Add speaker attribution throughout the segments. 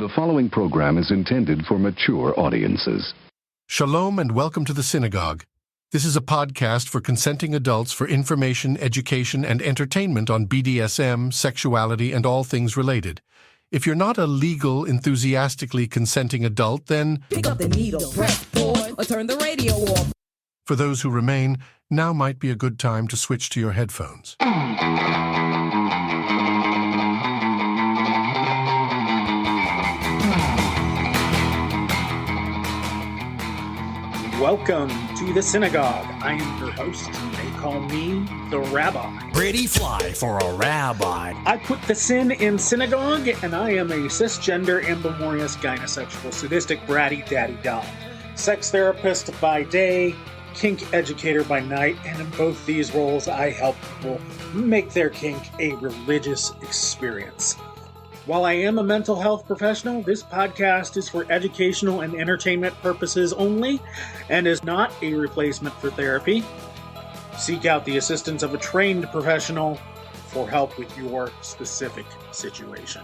Speaker 1: The following program is intended for mature audiences.
Speaker 2: Shalom and welcome to the Synagogue. This is a podcast for consenting adults for information, education, and entertainment on BDSM, sexuality, and all things related. If you're not a legal, enthusiastically consenting adult, then
Speaker 3: pick up the needle, press pause, or turn the radio off.
Speaker 2: For those who remain, now might be a good time to switch to your headphones.
Speaker 4: Welcome to the Synagogue. I am your host, and they call me the Rabbi.
Speaker 5: Pretty fly for a rabbi.
Speaker 4: I put the sin in synagogue, and I am a cisgender, ambimorous, gynosexual, sadistic, bratty daddy doll. Sex therapist by day, kink educator by night, and in both these roles, I help people make their kink a religious experience. While I am a mental health professional, this podcast is for educational and entertainment purposes only and is not a replacement for therapy. Seek out the assistance of a trained professional for help with your specific situation.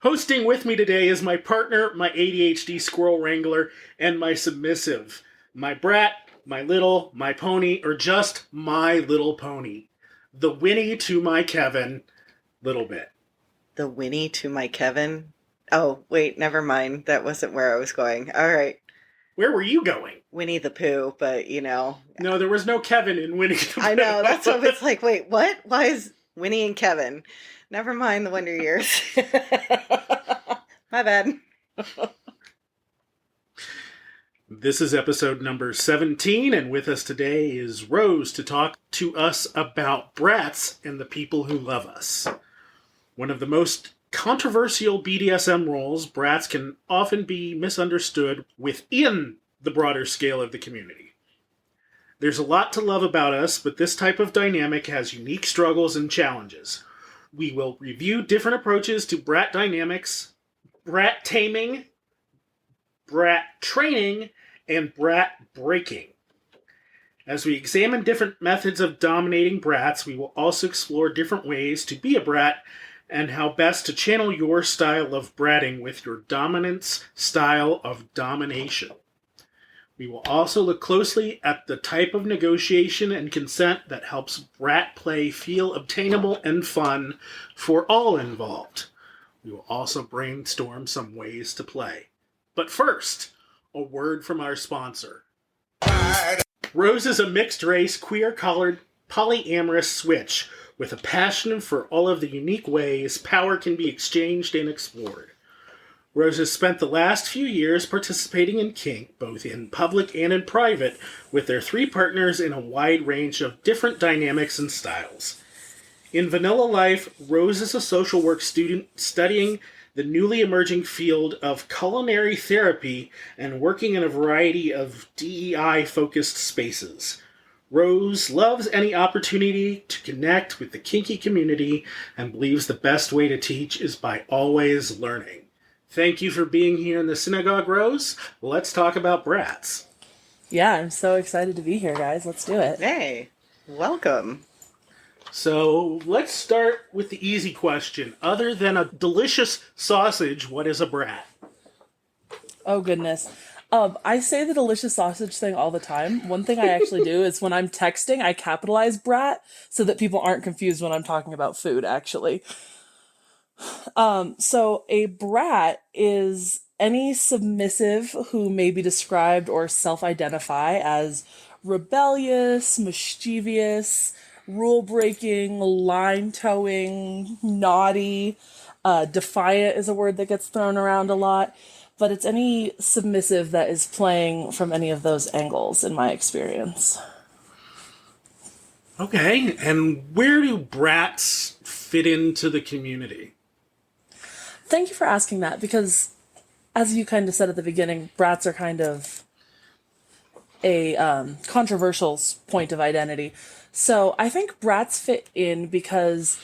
Speaker 4: Hosting with me today is my partner, my ADHD squirrel wrangler, and my submissive, my brat, my little, my pony, or just my little pony. The Winnie to my Kevin. Little bit.
Speaker 6: The Winnie to my Kevin? Oh, wait, never mind. That wasn't where I was going. All right.
Speaker 4: Where were you going?
Speaker 6: Winnie the Pooh, but you know.
Speaker 4: No, there was no Kevin in Winnie the Pooh.
Speaker 6: I know, that's what it's like. Wait, what? Why is Winnie and Kevin? Never mind the Wonder Years. My bad.
Speaker 4: This is episode number 17, and with us today is Rose to talk to us about brats and the people who love us. One of the most controversial BDSM roles, brats can often be misunderstood within the broader scale of the community. There's a lot to love about us, but this type of dynamic has unique struggles and challenges. We will review different approaches to brat dynamics, brat taming, brat training, and brat breaking. As we examine different methods of dominating brats, we will also explore different ways to be a brat and how best to channel your style of bratting with your dominance style of domination. We will also look closely at the type of negotiation and consent that helps brat play feel obtainable and fun for all involved. We will also brainstorm some ways to play. But first, a word from our sponsor. Rose is a mixed-race, queer-colored, polyamorous switch with a passion for all of the unique ways power can be exchanged and explored. Rose has spent the last few years participating in kink, both in public and in private, with their 3 partners in a wide range of different dynamics and styles. In vanilla life, Rose is a social work student studying the newly emerging field of culinary therapy and working in a variety of DEI-focused spaces. Rose loves any opportunity to connect with the kinky community and believes the best way to teach is by always learning. Thank you for being here in the Synagogue, Rose. Let's talk about brats.
Speaker 7: Yeah, I'm so excited to be here, guys. Let's do it.
Speaker 6: Hey, welcome.
Speaker 4: So let's start with the easy question. Other than a delicious sausage, what is a brat?
Speaker 7: Oh, goodness. I say the delicious sausage thing all the time. One thing I actually do is when I'm texting, I capitalize brat so that people aren't confused when I'm talking about food, actually. So a brat is any submissive who may be described or self-identify as rebellious, mischievous, rule-breaking, line-towing, naughty. Defiant is a word that gets thrown around a lot. But it's any submissive that is playing from any of those angles, in my experience.
Speaker 4: Okay, and where do brats fit into the community?
Speaker 7: Thank you for asking that, because as you kind of said at the beginning, brats are kind of a controversial point of identity. So I think brats fit in because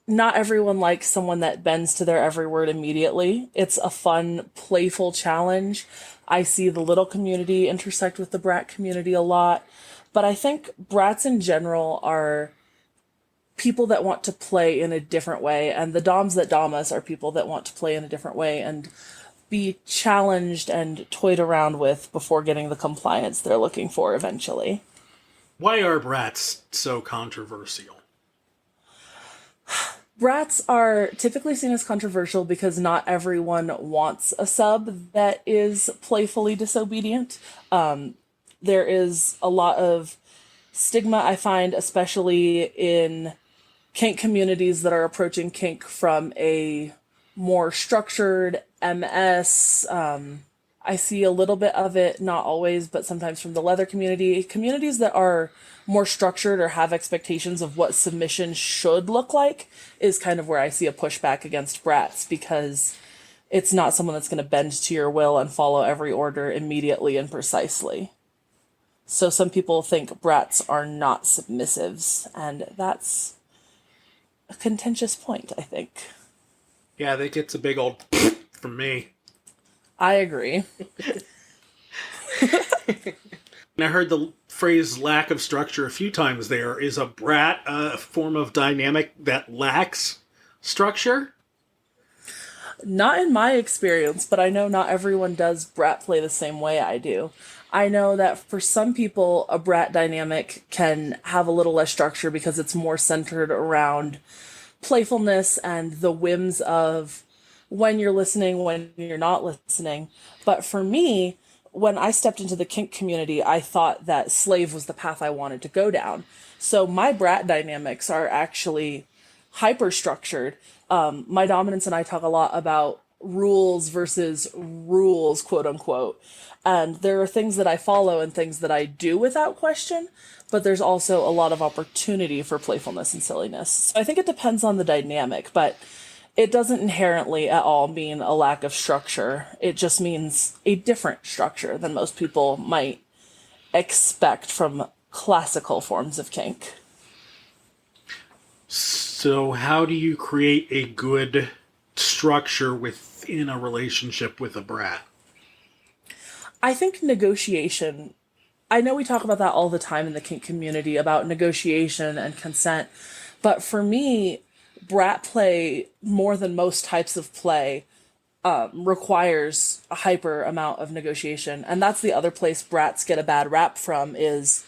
Speaker 7: not everyone likes someone that bends to their every word immediately. It's a fun, playful challenge. I see the little community intersect with the brat community a lot. But I think brats in general are people that want to play in a different way, and the doms that dom us are people that want to play in a different way and be challenged and toyed around with before getting the compliance they're looking for eventually.
Speaker 4: Why are brats so controversial?
Speaker 7: Brats are typically seen as controversial because not everyone wants a sub that is playfully disobedient. There is a lot of stigma, I find, especially in kink communities that are approaching kink from a more structured MS. I see a little bit of it, not always, but sometimes from the leather community. Communities that are more structured or have expectations of what submission should look like is kind of where I see a pushback against brats, because it's not someone that's going to bend to your will and follow every order immediately and precisely. So some people think brats are not submissives, and that's a contentious point, I think.
Speaker 4: Yeah, that gets a big old from me.
Speaker 7: I agree.
Speaker 4: I heard the phrase lack of structure a few times there. Is a brat a form of dynamic that lacks structure?
Speaker 7: Not in my experience, but I know not everyone does brat play the same way I do. I know that for some people, a brat dynamic can have a little less structure because it's more centered around playfulness and the whims of when you're listening, when you're not listening. But for me, when I stepped into the kink community, I thought that slave was the path I wanted to go down. So my brat dynamics are actually hyper structured. My dominance and I talk a lot about rules versus rules, quote unquote. And there are things that I follow and things that I do without question, but there's also a lot of opportunity for playfulness and silliness. So I think it depends on the dynamic, but it doesn't inherently at all mean a lack of structure. It just means a different structure than most people might expect from classical forms of kink.
Speaker 4: So how do you create a good structure within a relationship with a brat?
Speaker 7: I think negotiation, I know we talk about that all the time in the kink community, about negotiation and consent, but for me, brat play, more than most types of play, requires a hyper amount of negotiation. And that's the other place brats get a bad rap from, is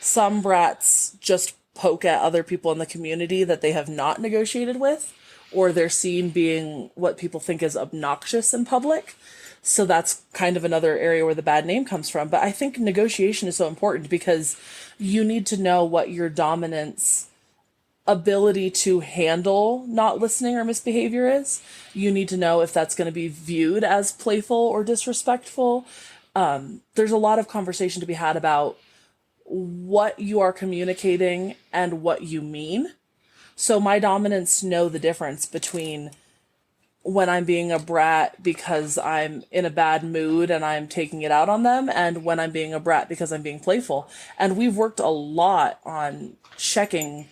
Speaker 7: some brats just poke at other people in the community that they have not negotiated with, or they're seen being what people think is obnoxious in public. So that's kind of another area where the bad name comes from. But I think negotiation is so important because you need to know what your dominance ability to handle not listening or misbehavior is. You need to know if that's going to be viewed as playful or disrespectful. There's a lot of conversation to be had about what you are communicating and what you mean. So my dominants know the difference between when I'm being a brat because I'm in a bad mood and I'm taking it out on them, and when I'm being a brat because I'm being playful. And we've worked a lot on checking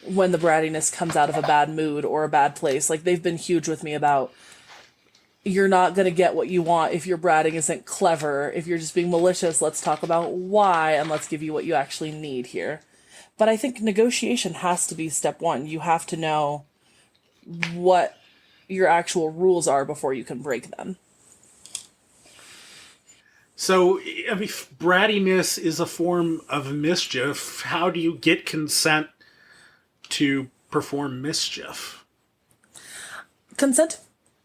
Speaker 7: when the brattiness comes out of a bad mood or a bad place. Like, they've been huge with me about, you're not going to get what you want if your bratting isn't clever. If you're just being malicious, let's talk about why, and let's give you what you actually need here. But I think negotiation has to be step one. You have to know what your actual rules are before you can break them.
Speaker 4: So, I mean, if brattiness is a form of mischief, how do you get consent to perform mischief?
Speaker 7: Consent to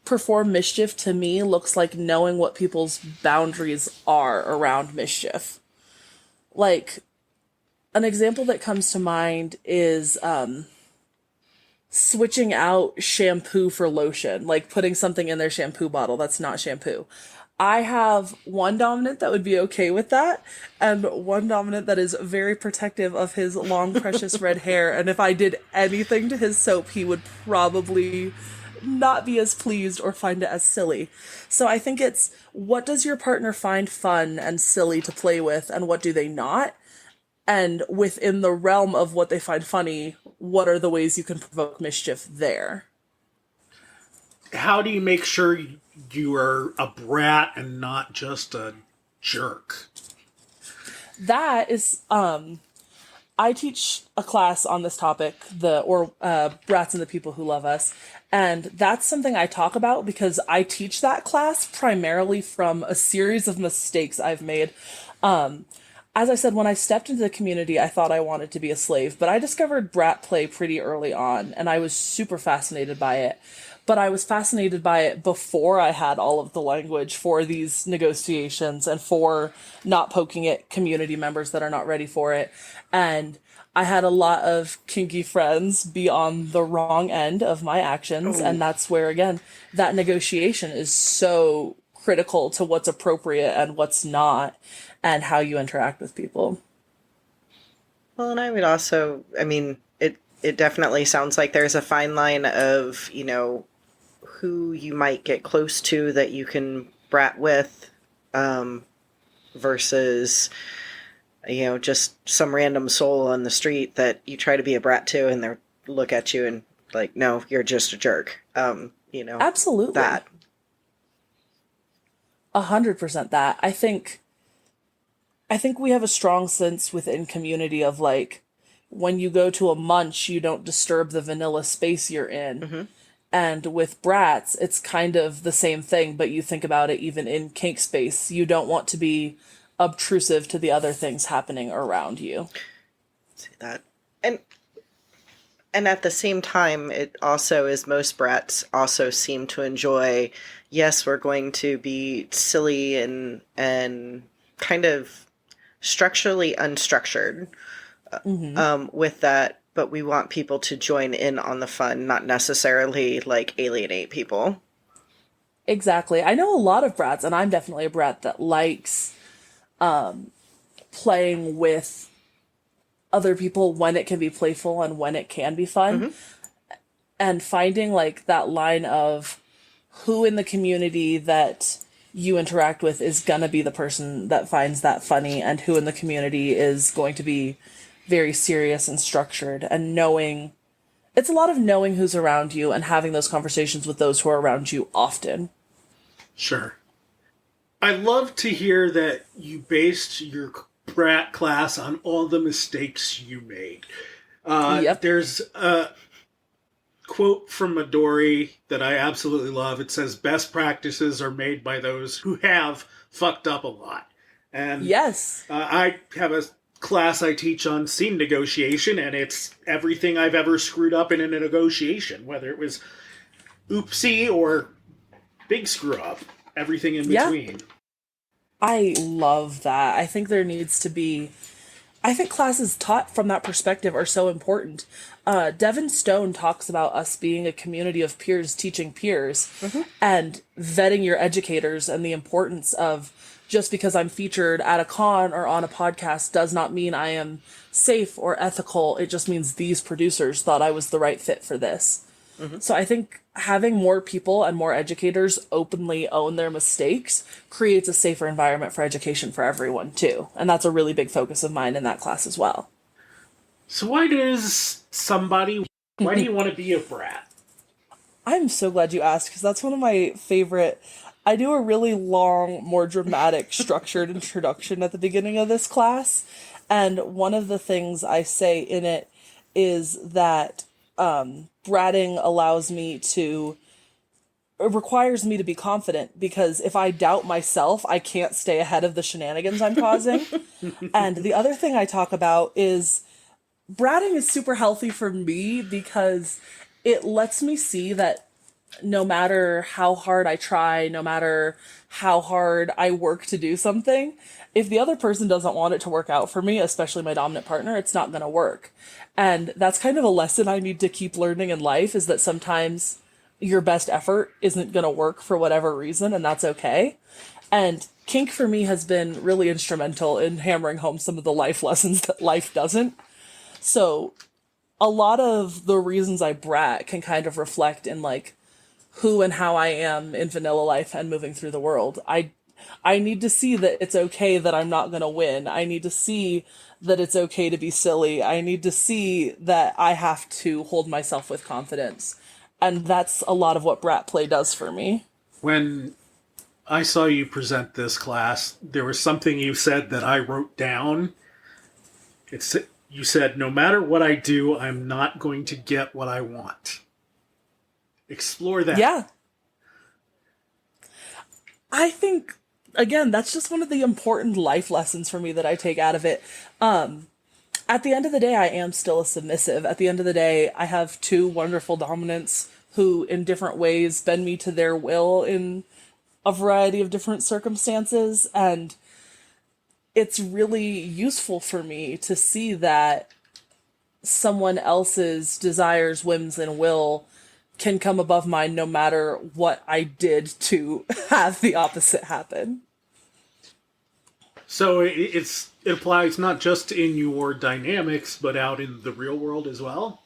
Speaker 7: perform mischief, to me, looks like knowing what people's boundaries are around mischief. Like, an example that comes to mind is switching out shampoo for lotion, like putting something in their shampoo bottle that's not shampoo. I have one dominant that would be okay with that, and one dominant that is very protective of his long, precious red hair, and if I did anything to his soap, he would probably not be as pleased or find it as silly. So I think it's, what does your partner find fun and silly to play with, and what do they not? And within the realm of what they find funny, what are the ways you can provoke mischief there?
Speaker 4: How do you make sure you are a brat and not just a jerk?
Speaker 7: That is I teach a class on this topic, Brats and the People Who Love Us. And that's something I talk about because I teach that class primarily from a series of mistakes I've made. As I said, when I stepped into the community, I thought I wanted to be a slave, but I discovered brat play pretty early on, and I was super fascinated by it. But I was fascinated by it before I had all of the language for these negotiations and for not poking at community members that are not ready for it. And I had a lot of kinky friends be on the wrong end of my actions. And that's where, again, that negotiation is so critical to what's appropriate and what's not, and how you interact with people.
Speaker 6: Well, and I would also, I mean, it definitely sounds like there's a fine line of, you know, who you might get close to that you can brat with, versus, you know, just some random soul on the street that you try to be a brat to and they look at you and like, no, you're just a jerk. You know,
Speaker 7: Absolutely.
Speaker 6: that.
Speaker 7: 100% that. I think we have a strong sense within community of like, when you go to a munch, you don't disturb the vanilla space you're in.
Speaker 6: Mm-hmm.
Speaker 7: And with brats, it's kind of the same thing, but you think about it even in kink space. You don't want to be obtrusive to the other things happening around you.
Speaker 6: See that. And at the same time, it also is most brats also seem to enjoy, yes, we're going to be silly and kind of structurally unstructured with that, but we want people to join in on the fun, not necessarily like alienate people.
Speaker 7: Exactly. I know a lot of brats, and I'm definitely a brat that likes playing with other people when it can be playful and when it can be fun. And finding like that line of who in the community that you interact with is gonna be the person that finds that funny, and who in the community is going to be very serious and structured, and knowing, it's a lot of knowing who's around you and having those conversations with those who are around you often.
Speaker 4: Sure. I love to hear that you based your brat class on all the mistakes you made.
Speaker 7: Yep.
Speaker 4: There's a quote from Midori that I absolutely love. It says, "Best practices are made by those who have fucked up a lot." And
Speaker 7: Yes.
Speaker 4: I have a class I teach on scene negotiation, and it's everything I've ever screwed up in a negotiation, whether it was oopsie or big screw up, everything in between.
Speaker 7: I love that. I think there needs to be, I think classes taught from that perspective are so important. Devin Stone talks about us being a community of peers teaching peers, and vetting your educators, and the importance of, just because I'm featured at a con or on a podcast does not mean I am safe or ethical. It just means these producers thought I was the right fit for this. So I think having more people and more educators openly own their mistakes creates a safer environment for education for everyone too. And that's a really big focus of mine in that class as well.
Speaker 4: So why do you want to be a brat?
Speaker 7: I'm so glad you asked, because that's one of my favorite. I do a really long, more dramatic, structured introduction at the beginning of this class. And one of the things I say in it is that bratting requires me to be confident, because if I doubt myself, I can't stay ahead of the shenanigans I'm causing. And the other thing I talk about is bratting is super healthy for me, because it lets me see that no matter how hard I try, no matter how hard I work to do something, if the other person doesn't want it to work out for me, especially my dominant partner, it's not going to work. And that's kind of a lesson I need to keep learning in life, is that sometimes your best effort isn't going to work for whatever reason, and that's okay. And kink for me has been really instrumental in hammering home some of the life lessons that life doesn't. So a lot of the reasons I brat can kind of reflect in like who and how I am in vanilla life and moving through the world. I need to see that it's okay that I'm not going to win. I need to see that it's okay to be silly. I need to see that I have to hold myself with confidence. And that's a lot of what brat play does for me.
Speaker 4: When I saw you present this class, there was something you said that I wrote down. you said, no matter what I do, I'm not going to get what I want. Explore that.
Speaker 7: Yeah. I think, again, that's just one of the important life lessons for me that I take out of it. At the end of the day, I am still a submissive. At the end of the day, I have two wonderful dominants who, in different ways, bend me to their will in a variety of different circumstances. And it's really useful for me to see that someone else's desires, whims, and will can come above mine no matter what I did to have the opposite happen.
Speaker 4: So it applies not just in your dynamics, but out in the real world as well?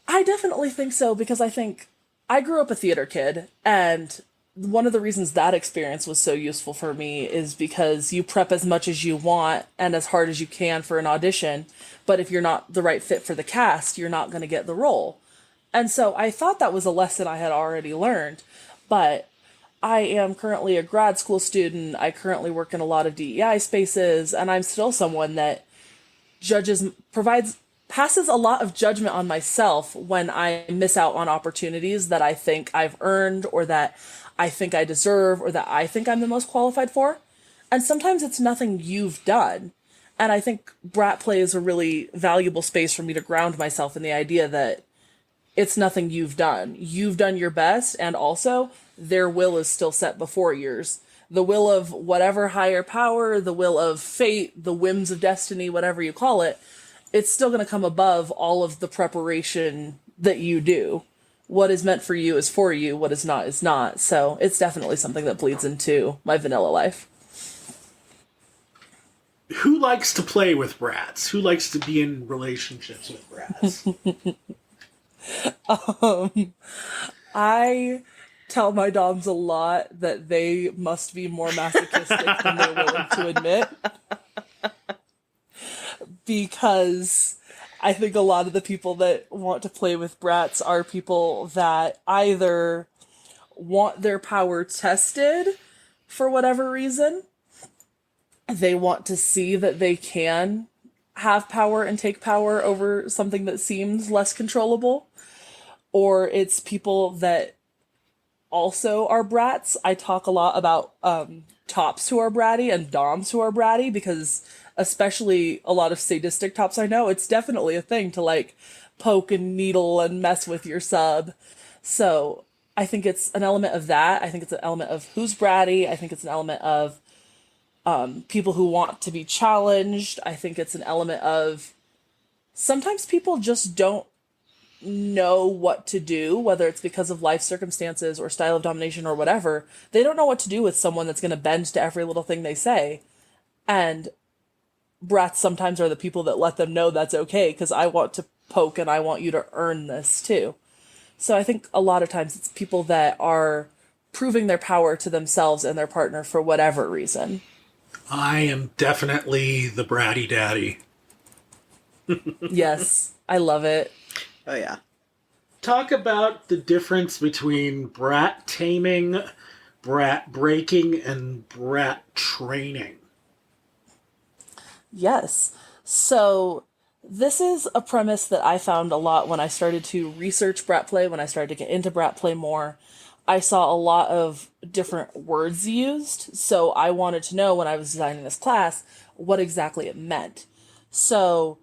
Speaker 7: I definitely think so, because I think I grew up a theater kid, and one of the reasons that experience was so useful for me is because you prep as much as you want and as hard as you can for an audition, but if you're not the right fit for the cast, you're not going to get the role. And so I thought that was a lesson I had already learned, but I am currently a grad school student. I currently work in a lot of DEI spaces, and I'm still someone that passes a lot of judgment on myself when I miss out on opportunities that I think I've earned, or that I think I deserve, or that I think I'm the most qualified for. And sometimes it's nothing you've done. And I think brat play is a really valuable space for me to ground myself in the idea that it's nothing you've done. You've done your best, and also their will is still set before yours. The will of whatever higher power, the will of fate, the whims of destiny, whatever you call it, it's still going to come above all of the preparation that you do. What is meant for you is for you. What is not is not. So it's definitely something that bleeds into my vanilla life.
Speaker 4: Who likes to play with brats? Who likes to be in relationships with brats?
Speaker 7: I tell my doms a lot that they must be more masochistic than they're willing to admit. Because I think a lot of the people that want to play with brats are people that either want their power tested for whatever reason. They want to see that they can have power and take power over something that seems less controllable. Or it's people that also are brats. I talk a lot about tops who are bratty and doms who are bratty, because especially a lot of sadistic tops I know, it's definitely a thing to like poke and needle and mess with your sub. So I think it's an element of that. I think it's an element of who's bratty. I think it's an element of people who want to be challenged. I think it's an element of sometimes people just don't know what to do, whether it's because of life circumstances or style of domination or whatever. They don't know what to do with someone that's going to bend to every little thing they say. And brats sometimes are the people that let them know that's okay, because I want to poke and I want you to earn this too. So I think a lot of times it's people that are proving their power to themselves and their partner for whatever reason.
Speaker 4: I am definitely the bratty daddy.
Speaker 7: Yes, I love it.
Speaker 6: Oh, yeah.
Speaker 4: Talk about the difference between brat taming, brat breaking, and brat training.
Speaker 7: Yes. So this is a premise that I found a lot when I started to research brat play, when I started to get into brat play more. I saw a lot of different words used, so I wanted to know when I was designing this class what exactly it meant. So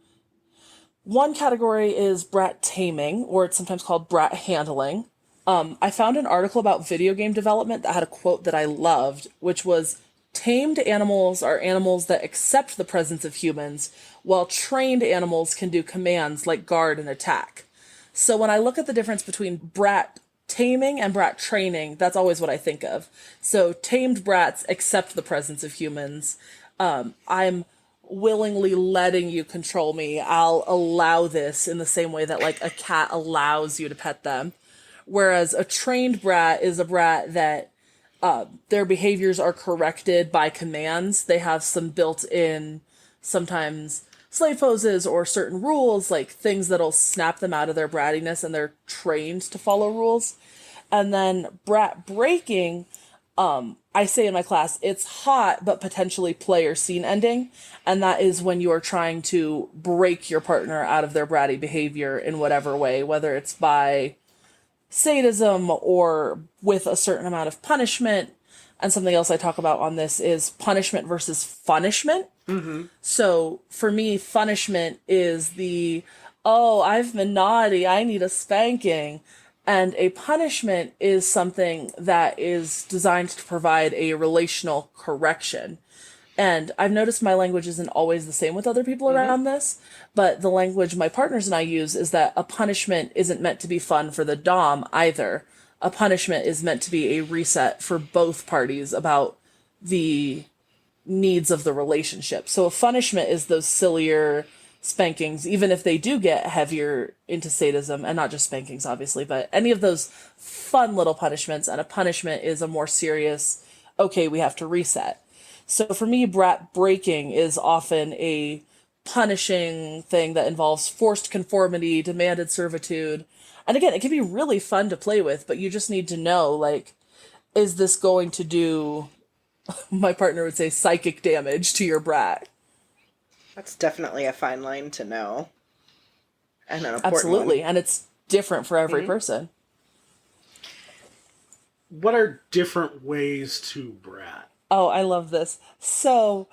Speaker 7: one category is brat taming, or it's sometimes called brat handling. I found an article about video game development that had a quote that I loved, which was, "Tamed animals are animals that accept the presence of humans, while trained animals can do commands like guard and attack." So when I look at the difference between brat taming and brat training, that's always what I think of. So tamed brats accept the presence of humans. I'm willingly letting you control me. I'll allow this in the same way that like a cat allows you to pet them. Whereas a trained brat is a brat that their behaviors are corrected by commands. They have some built-in, sometimes slave poses or certain rules, like things that'll snap them out of their brattiness, and they're trained to follow rules. And then brat breaking, I I say in my class, it's hot, but potentially play or scene ending. And that is when you are trying to break your partner out of their bratty behavior in whatever way, whether it's by sadism or with a certain amount of punishment. And something else I talk about on this is punishment versus punishment. So for me, punishment is oh, I've been naughty, I need a spanking. And a punishment is something that is designed to provide a relational correction. And I've noticed my language isn't always the same with other people around this, but the language my partners and I use is that a punishment isn't meant to be fun for the dom either. A punishment is meant to be a reset for both parties about the needs of the relationship. So a punishment is those sillier spankings, even if they do get heavier into sadism, and not just spankings, obviously, but any of those fun little punishments. And a punishment is a more serious, okay, we have to reset. So for me, brat breaking is often a punishing thing that involves forced conformity, demanded servitude. And again, it can be really fun to play with, but you just need to know, like, is this going to do, my partner would say, psychic damage to your brat?
Speaker 6: That's definitely a fine line to know. And an important
Speaker 7: Absolutely.
Speaker 6: one.
Speaker 7: And it's different for every person.
Speaker 4: What are different ways to brat?
Speaker 7: Oh, I love this. So,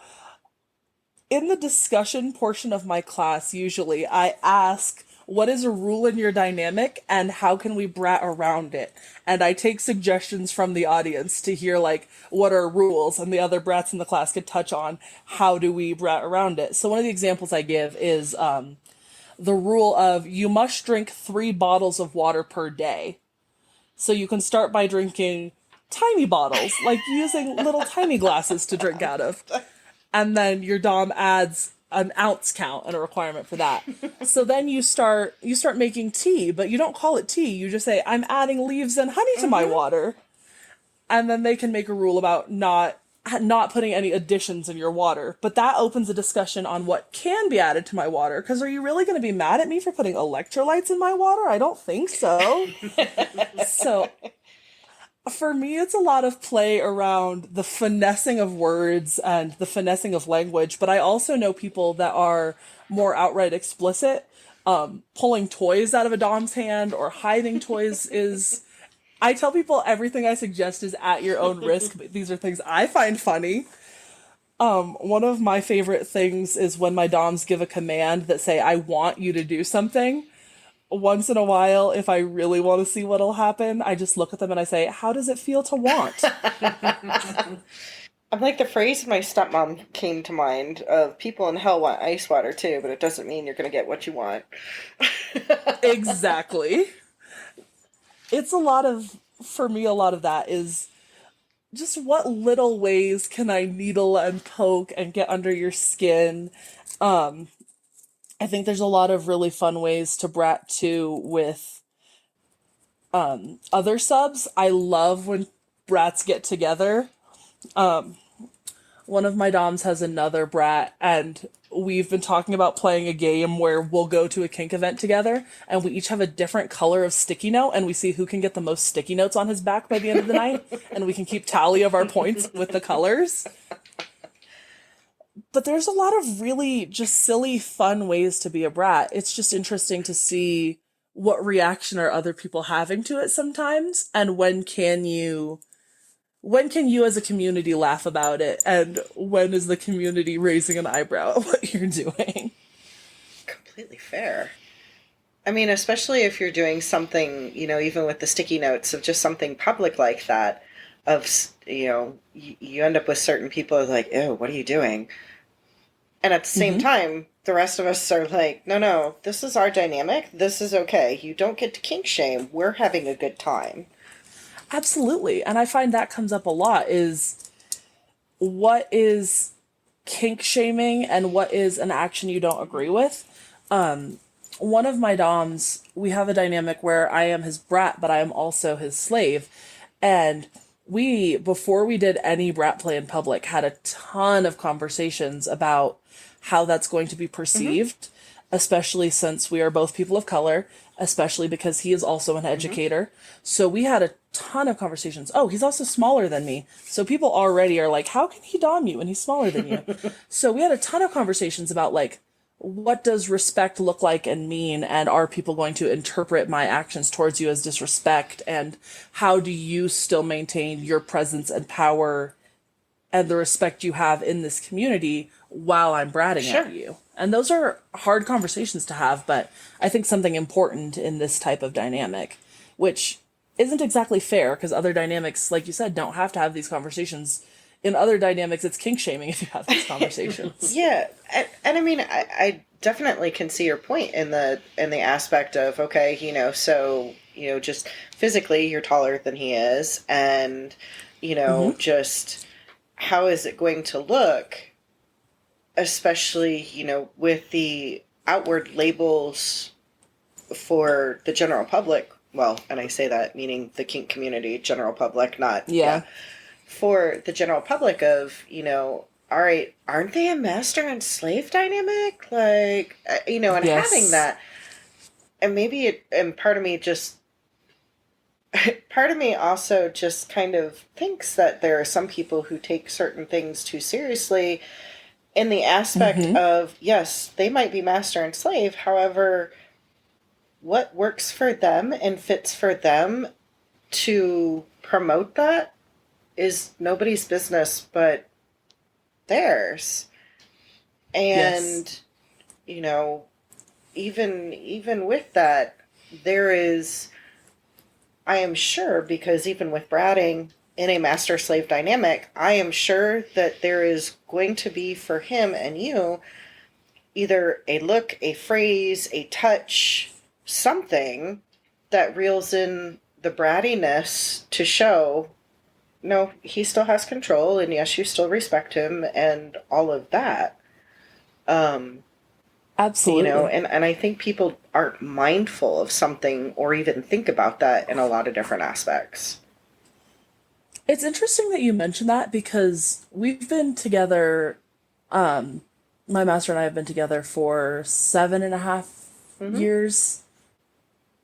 Speaker 7: in the discussion portion of my class, usually I ask, what is a rule in your dynamic and how can we brat around it? And I take suggestions from the audience to hear, like, what are rules? And the other brats in the class could touch on how do we brat around it. So one of the examples I give is the rule of you must drink 3 bottles of water per day. So you can start by drinking tiny bottles, like using little tiny glasses to drink out of. And then your dom adds an ounce count and a requirement for that. So then you start making tea, but you don't call it tea. You just say, I'm adding leaves and honey to my water. And then they can make a rule about not putting any additions in your water. But that opens a discussion on what can be added to my water. Because are you really going to be mad at me for putting electrolytes in my water? I don't think so. So for me, it's a lot of play around the finessing of words and the finessing of language, but I also know people that are more outright explicit. Pulling toys out of a dom's hand or hiding toys is... I tell people everything I suggest is at your own risk, but these are things I find funny. One of my favorite things is when my doms give a command that say, I want you to do something. Once in a while, if I really want to see what'll happen, I just look at them and I say, how does it feel to want?
Speaker 6: I'm like, the phrase my stepmom came to mind of people in hell want ice water too, but it doesn't mean you're going to get what you want.
Speaker 7: Exactly. It's for me, a lot of that is just what little ways can I needle and poke and get under your skin. I think there's a lot of really fun ways to brat too with other subs. I love when brats get together. One of my doms has another brat, and we've been talking about playing a game where we'll go to a kink event together, and we each have a different color of sticky note, and we see who can get the most sticky notes on his back by the end of the night, and we can keep tally of our points with the colors. But there's a lot of really just silly, fun ways to be a brat. It's just interesting to see what reaction are other people having to it sometimes, and when can you as a community laugh about it, and when is the community raising an eyebrow at what you're doing?
Speaker 6: Completely fair. I mean, especially if you're doing something, even with the sticky notes of just something public like that, you end up with certain people who are like, oh, what are you doing? And at the same time, the rest of us are like, no, this is our dynamic. This is okay. You don't get to kink shame. We're having a good time.
Speaker 7: Absolutely. And I find that comes up a lot is what is kink shaming and what is an action you don't agree with. One of my doms, we have a dynamic where I am his brat, but I am also his slave. And we, before we did any brat play in public, had a ton of conversations about how that's going to be perceived, especially since we are both people of color, especially because he is also an educator. So we had a ton of conversations. Oh, he's also smaller than me. So people already are like, how can he dom you when he's smaller than you? So we had a ton of conversations about like, what does respect look like and mean? And are people going to interpret my actions towards you as disrespect? And how do you still maintain your presence and power and the respect you have in this community while I'm bratting at you? And those are hard conversations to have, but I think something important in this type of dynamic, which isn't exactly fair because other dynamics, like you said, don't have to have these conversations. In other dynamics, it's kink shaming if you have these conversations.
Speaker 6: Yeah, and I mean, I definitely can see your point in the aspect of, okay, so just physically you're taller than he is, and just how is it going to look, especially with the outward labels for the general public. Well, and I say that meaning the kink community, general public, not for the general public of, all right, aren't they a master and slave dynamic? Like, and having that, and maybe and part of me also just kind of thinks that there are some people who take certain things too seriously in the aspect of, yes, they might be master and slave. However, what works for them and fits for them to promote that is nobody's business but theirs. And, even with that, there is, I am sure, because even with bratting in a master-slave dynamic, I am sure that there is going to be for him and you either a look, a phrase, a touch, something that reels in the brattiness to show, no, he still has control, and yes, you still respect him, and all of that.
Speaker 7: Absolutely.
Speaker 6: And I think people aren't mindful of something or even think about that in a lot of different aspects.
Speaker 7: It's interesting that you mentioned that because we've been together, my master and I have been together for 7.5 years,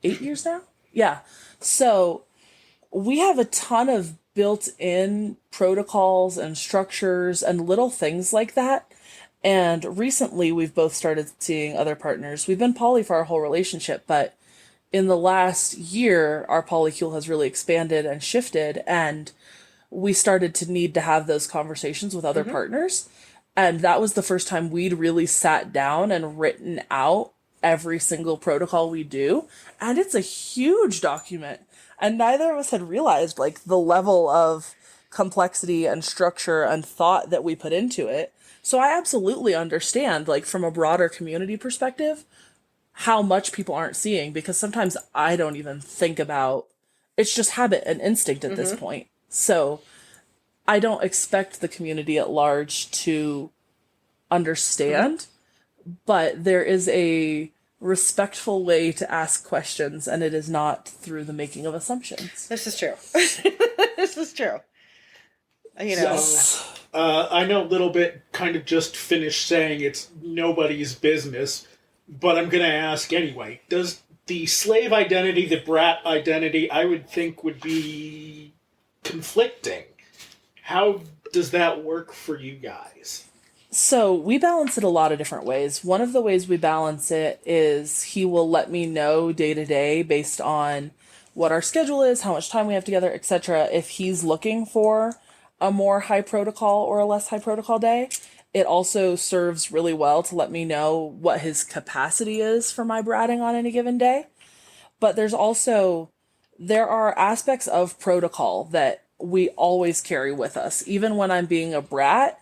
Speaker 7: 8 years now? Yeah. So we have a ton of built-in protocols and structures and little things like that. And recently we've both started seeing other partners. We've been poly for our whole relationship, but in the last year, our polycule has really expanded and shifted, and we started to need to have those conversations with other partners. And that was the first time we'd really sat down and written out every single protocol we do. And it's a huge document. And neither of us had realized like the level of complexity and structure and thought that we put into it. So I absolutely understand, like from a broader community perspective, how much people aren't seeing, because sometimes I don't even think about, it's just habit and instinct at this point. So I don't expect the community at large to understand, but there is a respectful way to ask questions, and it is not through the making of assumptions.
Speaker 6: This is true. This is true.
Speaker 7: Yes.
Speaker 4: I know a little bit kind of just finished saying it's nobody's business, but I'm going to ask anyway. Does the slave identity, the brat identity, I would think would be conflicting. How does that work for you guys?
Speaker 7: So we balance it a lot of different ways. One of the ways we balance it is he will let me know day to day based on what our schedule is, how much time we have together, etc. If he's looking for a more high protocol or a less high protocol day. It also serves really well to let me know what his capacity is for my bratting on any given day. But there are aspects of protocol that we always carry with us. Even when I'm being a brat,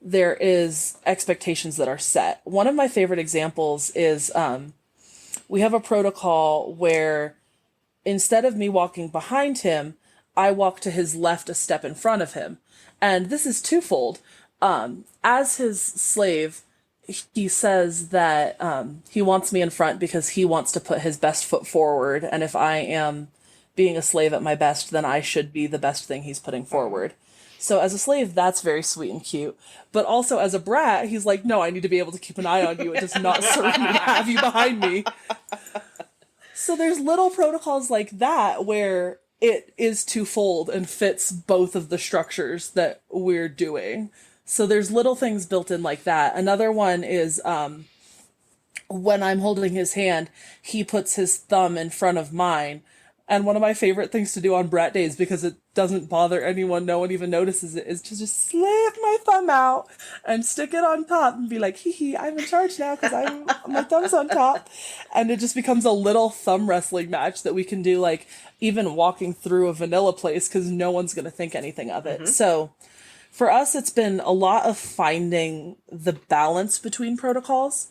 Speaker 7: there is expectations that are set. One of my favorite examples is we have a protocol where instead of me walking behind him, I walk to his left a step in front of him. And this is twofold. As his slave, he says that he wants me in front because he wants to put his best foot forward. And if I am being a slave at my best, then I should be the best thing he's putting forward. So as a slave, that's very sweet and cute. But also as a brat, he's like, no, I need to be able to keep an eye on you. It does not serve me to have you behind me. So there's little protocols like that where it is twofold and fits both of the structures that we're doing. So there's little things built in like that. Another one is when I'm holding his hand, he puts his thumb in front of mine. And one of my favorite things to do on Brat Days, because it doesn't bother anyone, no one even notices it, is to just slip my thumb out and stick it on top and be like, hee hee, I'm in charge now because my thumb's on top. And it just becomes a little thumb wrestling match that we can do, like, even walking through a vanilla place, because no one's going to think anything of it. So for us, it's been a lot of finding the balance between protocols.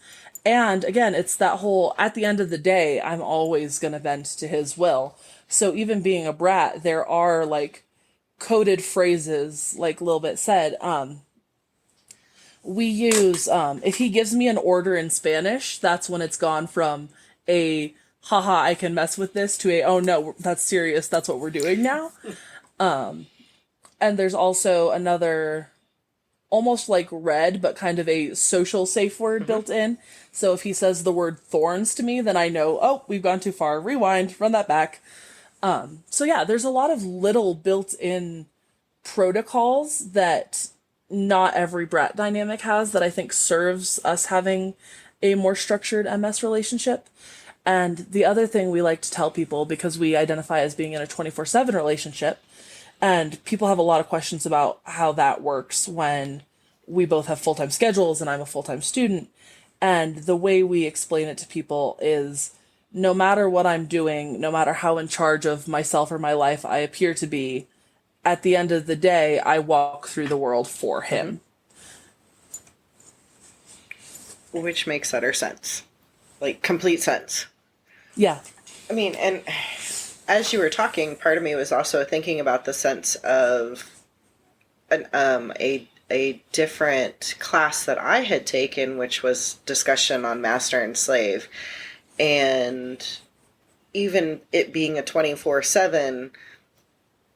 Speaker 7: And again, it's that whole, at the end of the day, I'm always going to bend to his will. So even being a brat, there are like coded phrases, like Lil Bit said. We use, if he gives me an order in Spanish, that's when it's gone from a, haha, I can mess with this, to a, oh no, that's serious, that's what we're doing now. And there's also another, almost like red, but kind of a social safe word built in. So if he says the word thorns to me, then I know, oh, we've gone too far. Rewind, run that back. So yeah, there's a lot of little built-in protocols that not every brat dynamic has that I think serves us having a more structured MS relationship. And the other thing we like to tell people, because we identify as being in a 24/7 relationship, and people have a lot of questions about how that works when we both have full-time schedules and I'm a full-time student. And the way we explain it to people is, no matter what I'm doing, no matter how in charge of myself or my life I appear to be, at the end of the day, I walk through the world for him.
Speaker 6: Which makes utter sense. Like, complete sense.
Speaker 7: Yeah.
Speaker 6: I mean, and as you were talking, part of me was also thinking about the sense of a different class that I had taken, which was discussion on master and slave. And even it being a 24/7,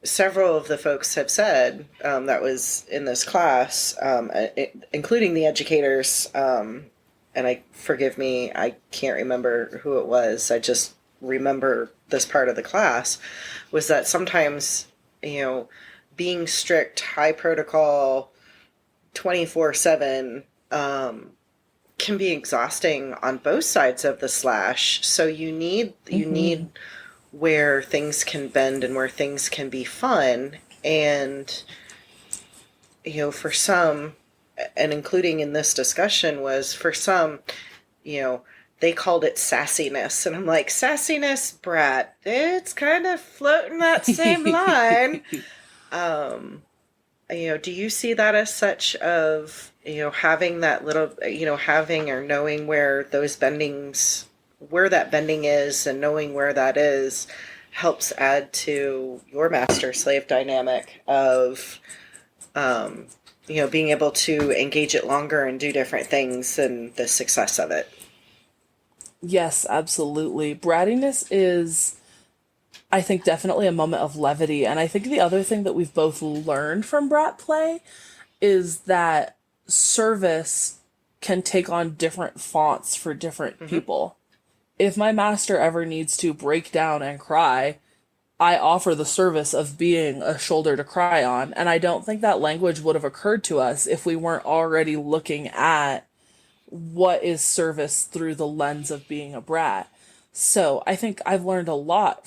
Speaker 6: several of the folks have said that was in this class, including the educators, and forgive me, I can't remember who it was. I just remember this part of the class, was that sometimes, being strict, high protocol, 24/7, can be exhausting on both sides of the slash. So you need where things can bend and where things can be fun. And, for some, and including in this discussion, was for some, they called it sassiness. And I'm like, sassiness, brat, it's kind of floating that same line. Do you see that as such of, having that little, having or knowing where those bendings, where that bending is and knowing where that is helps add to your master-slave dynamic of, being able to engage it longer and do different things and the success of it?
Speaker 7: Yes, absolutely. Brattiness is, I think, definitely a moment of levity. And I think the other thing that we've both learned from brat play is that service can take on different fonts for different people. If my master ever needs to break down and cry, I offer the service of being a shoulder to cry on. And I don't think that language would have occurred to us if we weren't already looking at what is service through the lens of being a brat. So I think I've learned a lot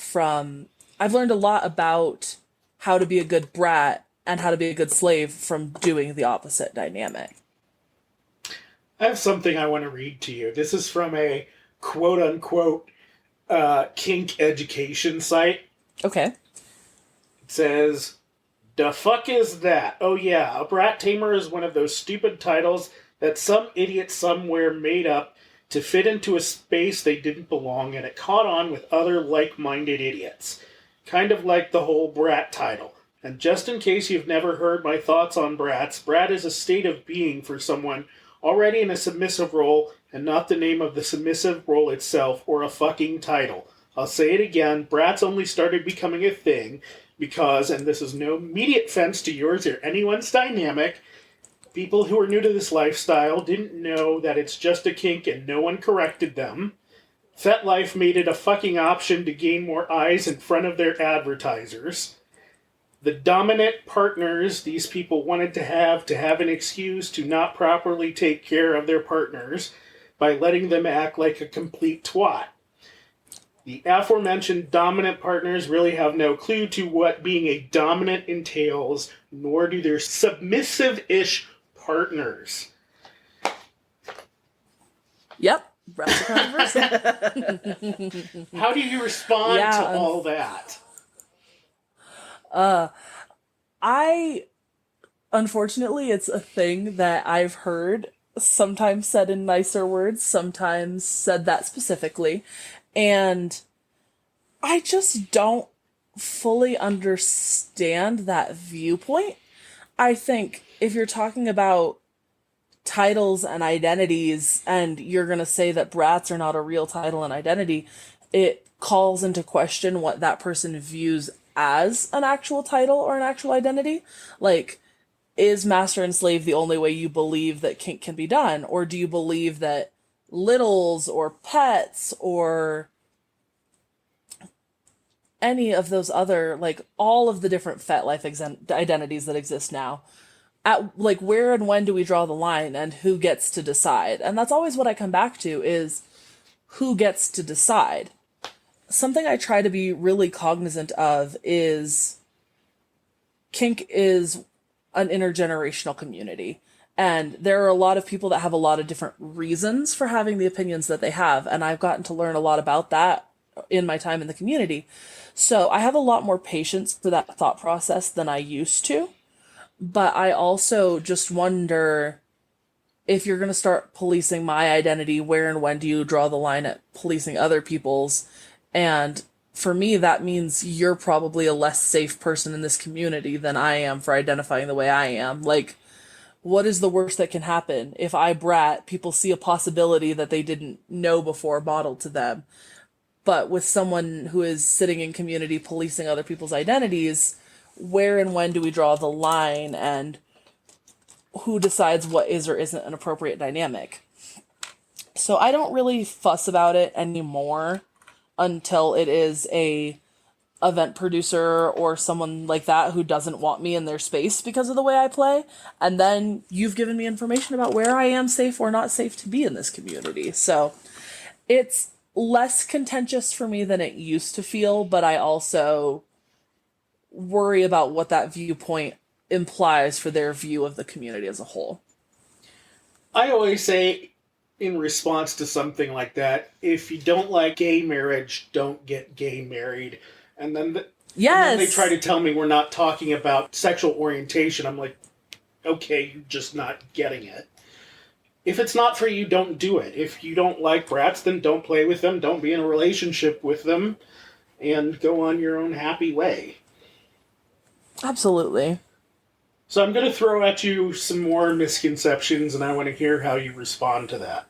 Speaker 7: about how to be a good brat and how to be a good slave from doing the opposite dynamic.
Speaker 4: I have something I want to read to you. This is from a quote-unquote kink education site.
Speaker 7: Okay.
Speaker 4: It says, "The fuck is that? Oh yeah, a brat tamer is one of those stupid titles that some idiot somewhere made up to fit into a space they didn't belong, and it caught on with other like-minded idiots. Kind of like the whole brat title. And just in case you've never heard my thoughts on brats, brat is a state of being for someone already in a submissive role, and not the name of the submissive role itself or a fucking title. I'll say it again, brats only started becoming a thing because, and this is no immediate offense to yours or anyone's dynamic, people who are new to this lifestyle didn't know that it's just a kink and no one corrected them. FetLife made it a fucking option to gain more eyes in front of their advertisers. The dominant partners these people wanted to have an excuse to not properly take care of their partners by letting them act like a complete twat. The aforementioned dominant partners really have no clue to what being a dominant entails, nor do their submissive-ish partners.
Speaker 7: Yep. Brats are controversial.
Speaker 4: How do you respond to all that?
Speaker 7: Unfortunately, it's a thing that I've heard, sometimes said in nicer words, sometimes said that specifically. And I just don't fully understand that viewpoint. I think if you're talking about titles and identities, and you're going to say that brats are not a real title and identity, it calls into question what that person views as an actual title or an actual identity. Like, is master and slave the only way you believe that kink can be done? Or do you believe that littles or pets or any of those other, like, all of the different FetLife identities that exist now, at, like, where and when do we draw the line, and who gets to decide? And that's always what I come back to, is who gets to decide. Something I try to be really cognizant of is kink is an intergenerational community. And there are a lot of people that have a lot of different reasons for having the opinions that they have. And I've gotten to learn a lot about that in my time in the community. So I have a lot more patience for that thought process than I used to. But I also just wonder, if you're going to start policing my identity, where and when do you draw the line at policing other people's? And for me, that means you're probably a less safe person in this community than I am for identifying the way I am. Like, what is the worst that can happen? If I brat, people see a possibility that they didn't know before bottled to them. But with someone who is sitting in community policing other people's identities, where and when do we draw the line, and who decides what is or isn't an appropriate dynamic? So I don't really fuss about it anymore until it is a event producer or someone like that who doesn't want me in their space because of the way I play. And then you've given me information about where I am safe or not safe to be in this community. So it's less contentious for me than it used to feel, but I also worry about what that viewpoint implies for their view of the community as a whole.
Speaker 4: I always say, in response to something like that, if you don't like gay marriage, don't get gay married. And then, and then they try to tell me we're not talking about sexual orientation. I'm like, okay, you're just not getting it. If it's not for you, don't do it. If you don't like brats, then don't play with them, don't be in a relationship with them, and go on your own happy way.
Speaker 7: Absolutely.
Speaker 4: So I'm going to throw at you some more misconceptions, and I want to hear how you respond to that.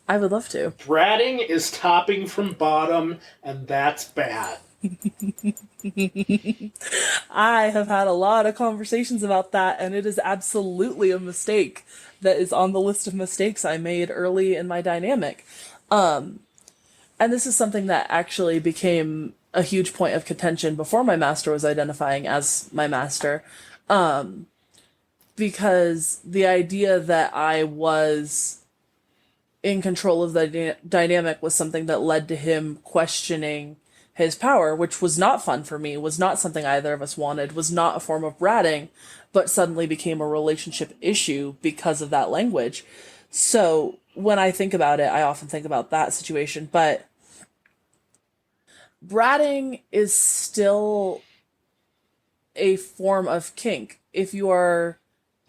Speaker 7: I would love to.
Speaker 4: Bratting is topping from bottom, and that's bad.
Speaker 7: I have had a lot of conversations about that, and it is absolutely a mistake that is on the list of mistakes I made early in my dynamic. And this is something that actually became a huge point of contention before my master was identifying as my master. Because the idea that I was in control of the dynamic was something that led to him questioning his power, which was not fun for me, was not something either of us wanted, was not a form of bratting, but suddenly became a relationship issue because of that language. So when I think about it, I often think about that situation, but bratting is still a form of kink. If you are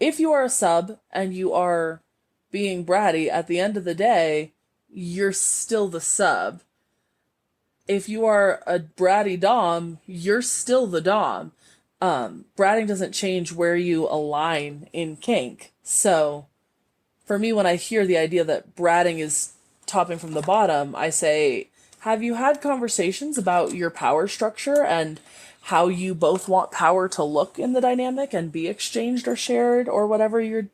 Speaker 7: a sub and you are being bratty, at the end of the day, you're still the sub. If you are a bratty dom, you're still the dom. Bratting doesn't change where you align in kink. So for me, when I hear the idea that bratting is topping from the bottom, I say, have you had conversations about your power structure and how you both want power to look in the dynamic and be exchanged or shared or whatever your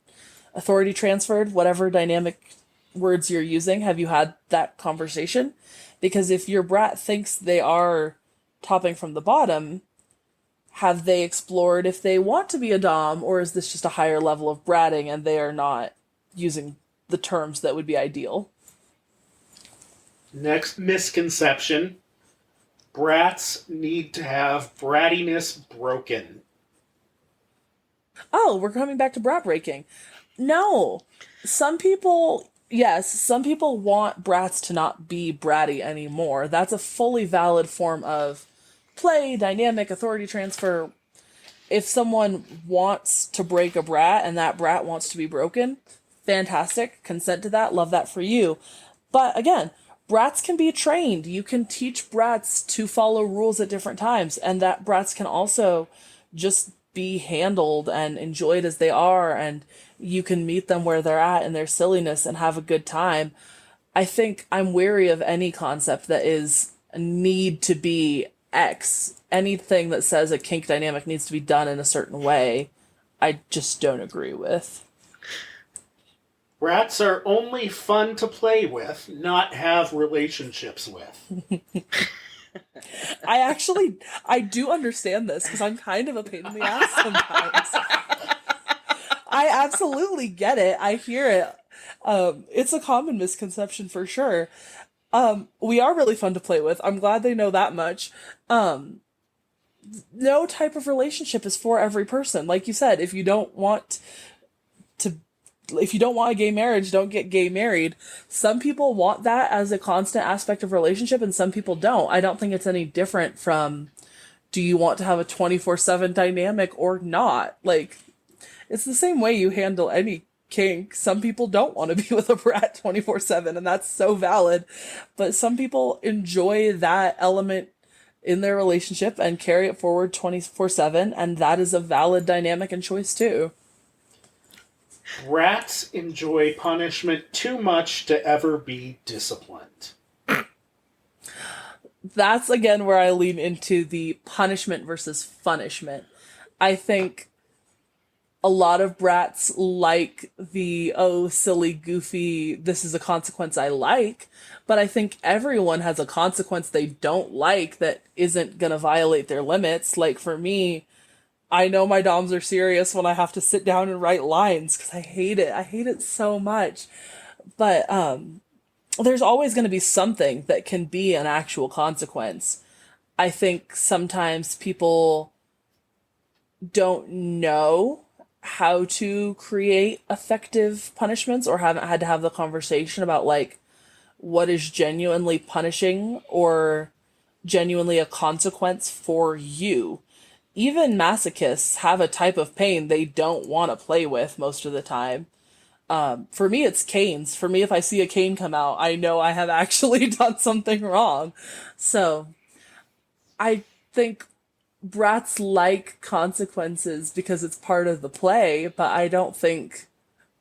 Speaker 7: authority transferred, whatever dynamic words you're using. Have you had that conversation? Because if your brat thinks they are topping from the bottom, have they explored if they want to be a dom, or is this just a higher level of bratting and they are not using the terms that would be ideal?
Speaker 4: Next misconception. Brats need to have brattiness broken.
Speaker 7: Oh, we're coming back to brat breaking. No. Some people, yes, some people want brats to not be bratty anymore. That's a fully valid form of play, dynamic, authority transfer. If someone wants to break a brat and that brat wants to be broken, fantastic. Consent to that. Love that for you. But again, brats can be trained. You can teach brats to follow rules at different times, and that brats can also just be handled and enjoyed as they are, and you can meet them where they're at in their silliness and have a good time. I think I'm wary of any concept that is a need to be X. Anything that says a kink dynamic needs to be done in a certain way, I just don't agree with.
Speaker 4: Brats are only fun to play with, not have relationships with.
Speaker 7: I do understand this because I'm kind of a pain in the ass sometimes. I absolutely get it. I hear it. It's a common misconception for sure. We are really fun to play with. I'm glad they know that much. No type of relationship is for every person. Like you said, if you don't want a gay marriage, don't get gay married. Some people want that as a constant aspect of relationship, and some people don't. I don't think it's any different from, do you want to have a 24/7 dynamic or not? Like, it's the same way you handle any kink. Some people don't want to be with a brat 24/7, and that's so valid. But some people enjoy that element in their relationship and carry it forward 24/7, and that is a valid dynamic and choice too.
Speaker 4: Brats enjoy punishment too much to ever be disciplined.
Speaker 7: That's again where I lean into the punishment versus punishment. I think a lot of brats like the, oh, silly, goofy, this is a consequence I like, but I think everyone has a consequence they don't like that isn't gonna violate their limits. Like for me, I know my doms are serious when I have to sit down and write lines because I hate it. I hate it so much. But there's always going to be something that can be an actual consequence. I think sometimes people don't know how to create effective punishments or haven't had to have the conversation about like what is genuinely punishing or genuinely a consequence for you. Even masochists have a type of pain they don't want to play with most of the time. For me, it's canes. For me, if I see a cane come out, I know I have actually done something wrong. So I think brats like consequences because it's part of the play, but I don't think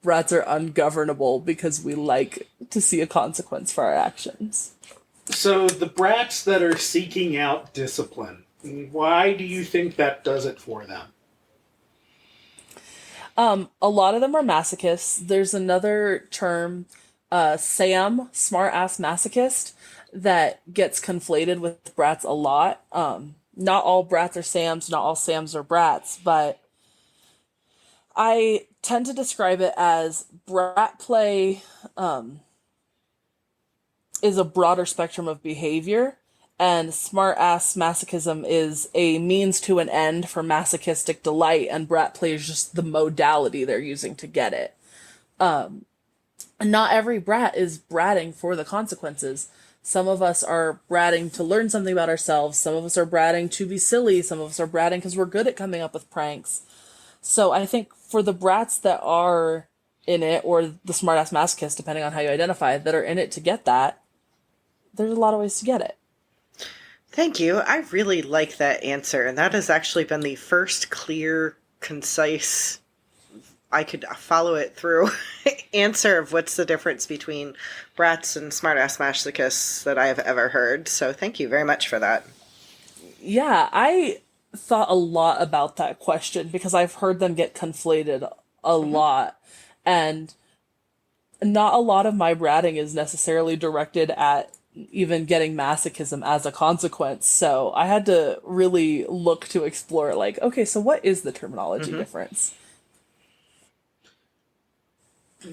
Speaker 7: brats are ungovernable because we like to see a consequence for our actions.
Speaker 4: So the brats that are seeking out discipline, why do you think that does it for them?
Speaker 7: A lot of them are masochists. There's another term, SAM, smart ass masochist, that gets conflated with brats a lot. Not all brats are SAMs, not all SAMs are brats, but I tend to describe it as brat play is a broader spectrum of behavior, and smart-ass masochism is a means to an end for masochistic delight, and brat play is just the modality they're using to get it. Not every brat is bratting for the consequences. Some of us are bratting to learn something about ourselves. Some of us are bratting to be silly. Some of us are bratting because we're good at coming up with pranks. So I think for the brats that are in it, or the smart-ass masochists, depending on how you identify, that are in it to get that, there's a lot of ways to get it.
Speaker 6: Thank you. I really like that answer. And that has actually been the first clear, concise, I could follow it through answer of what's the difference between brats and smart-ass masochists that I have ever heard. So thank you very much for that.
Speaker 7: Yeah, I thought a lot about that question because I've heard them get conflated a lot. And not a lot of my bratting is necessarily directed at even getting masochism as a consequence. So I had to really look to explore, like, okay, so what is the terminology difference?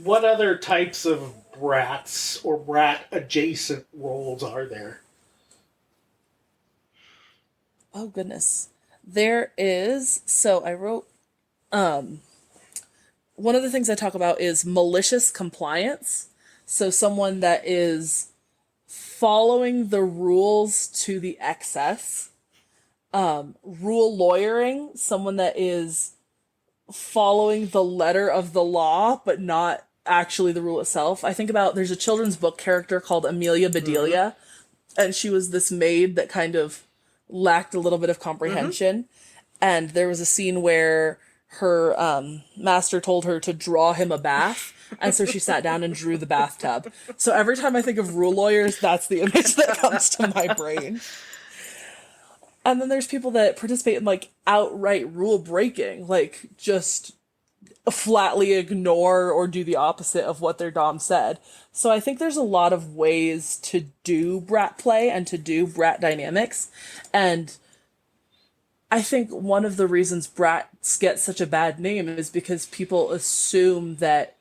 Speaker 4: What other types of brats or brat adjacent roles are there?
Speaker 7: Oh, goodness. There is, so I wrote, one of the things I talk about is malicious compliance. So someone that is following the rules to the excess. Rule lawyering, someone that is following the letter of the law, but not actually the rule itself. I think about, there's a children's book character called Amelia Bedelia, and she was this maid that kind of lacked a little bit of comprehension. And there was a scene where her master told her to draw him a bath. And so she sat down and drew the bathtub. So every time I think of rule lawyers, that's the image that comes to my brain. And then there's people that participate in, like, outright rule breaking, like just flatly ignore or do the opposite of what their dom said. So I think there's a lot of ways to do brat play and to do brat dynamics. And I think one of the reasons brats get such a bad name is because people assume that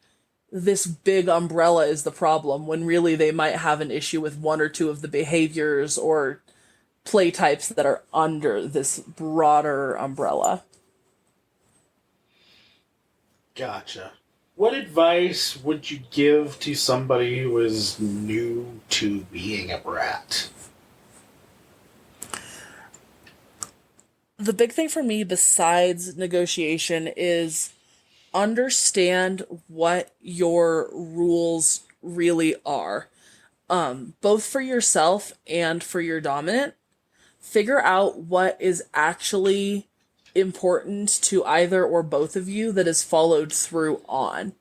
Speaker 7: this big umbrella is the problem, when really they might have an issue with one or two of the behaviors or play types that are under this broader umbrella.
Speaker 4: Gotcha. What advice would you give to somebody who is new to being a brat?
Speaker 7: The big thing for me, besides negotiation, is understand what your rules really are. Both for yourself and for your dominant. Figure out what is actually important to either or both of you that is followed through on.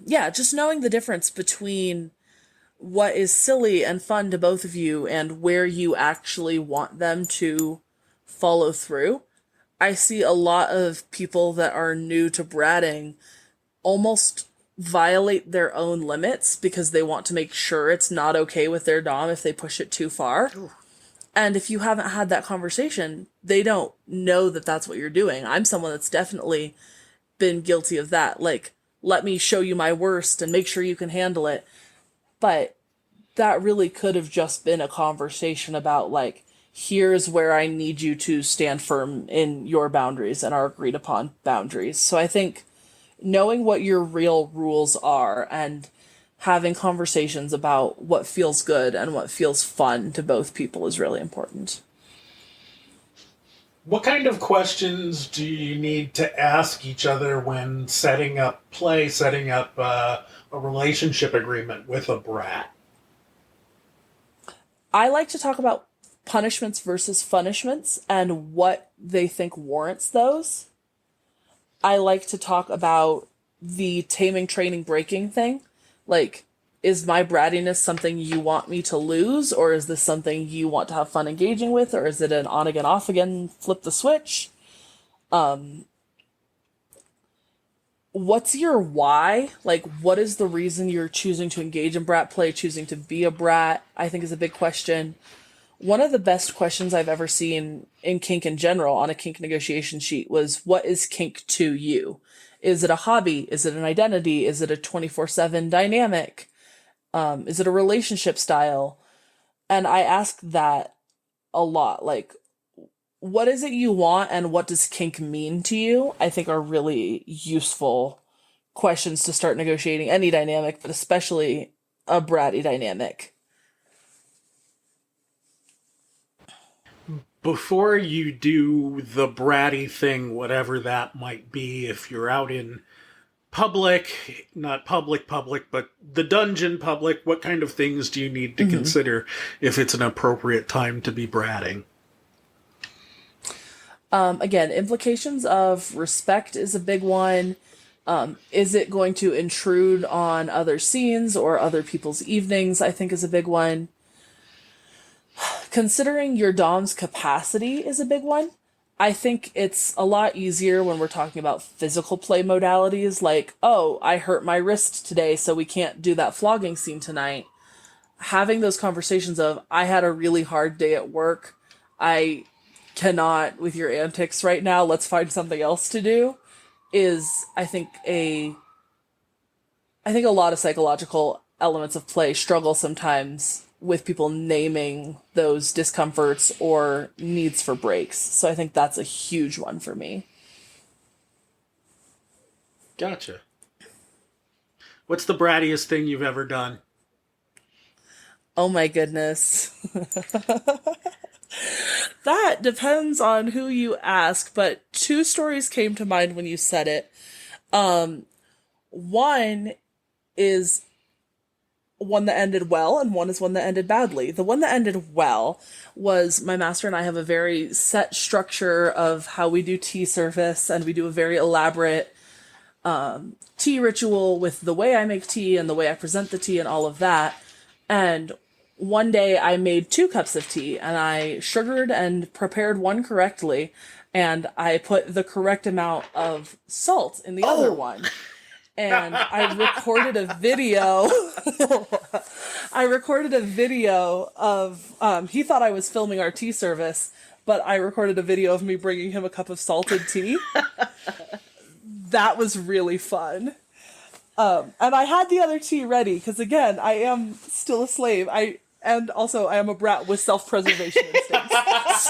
Speaker 7: Just knowing the difference between what is silly and fun to both of you and where you actually want them to follow through. I see a lot of people that are new to bratting almost violate their own limits because they want to make sure it's not okay with their dom if they push it too far. Ooh. And if you haven't had that conversation, they don't know that that's what you're doing. I'm someone that's definitely been guilty of that. Like, let me show you my worst and make sure you can handle it. But that really could have just been a conversation about, like, here's where I need you to stand firm in your boundaries and our agreed upon boundaries. So I think knowing what your real rules are and having conversations about what feels good and what feels fun to both people is really important.
Speaker 4: What kind of questions do you need to ask each other when setting up play, setting up a relationship agreement with a brat?
Speaker 7: I like to talk about punishments versus punishments and what they think warrants those. I like to talk about the taming, training, breaking thing. Like, is my brattiness something you want me to lose, or is this something you want to have fun engaging with, or is it an on again, off again, flip the switch? What's your why? Like, what is the reason you're choosing to engage in brat play, choosing to be a brat? I think is a big question. One of the best questions I've ever seen in kink in general on a kink negotiation sheet was, what is kink to you? Is it a hobby? Is it an identity? Is it a 24/7 dynamic? Is it a relationship style? And I ask that a lot. Like, what is it you want and what does kink mean to you? I think are really useful questions to start negotiating any dynamic, but especially a bratty dynamic.
Speaker 4: Before you do the bratty thing, whatever that might be, if you're out in public, not public, but the dungeon public, what kind of things do you need to consider if it's an appropriate time to be bratting?
Speaker 7: Again, implications of respect is a big one. Is it going to intrude on other scenes or other people's evenings, I think is a big one. Considering your dom's capacity is a big one. I think it's a lot easier when we're talking about physical play modalities, like, oh, I hurt my wrist today, so we can't do that flogging scene tonight. Having those conversations of, I had a really hard day at work, I cannot with your antics right now, let's find something else to do, is, I think a lot of psychological elements of play struggle sometimes with people naming those discomforts or needs for breaks. So I think that's a huge one for me.
Speaker 4: Gotcha. What's the brattiest thing you've ever done?
Speaker 7: Oh my goodness. That depends on who you ask, but 2 stories came to mind when you said it. One is one that ended well, and one is one that ended badly. The one that ended well was my master and I have a very set structure of how we do tea service, and we do a very elaborate tea ritual with the way I make tea and the way I present the tea and all of that. And one day I made 2 cups of tea, and I sugared and prepared one correctly, and I put the correct amount of salt in the other one. And I recorded a video. I recorded a video of, he thought I was filming our tea service, but I recorded a video of me bringing him a cup of salted tea. That was really fun. And I had the other tea ready, because again, I am still a slave. And also I am a brat with self-preservation instincts.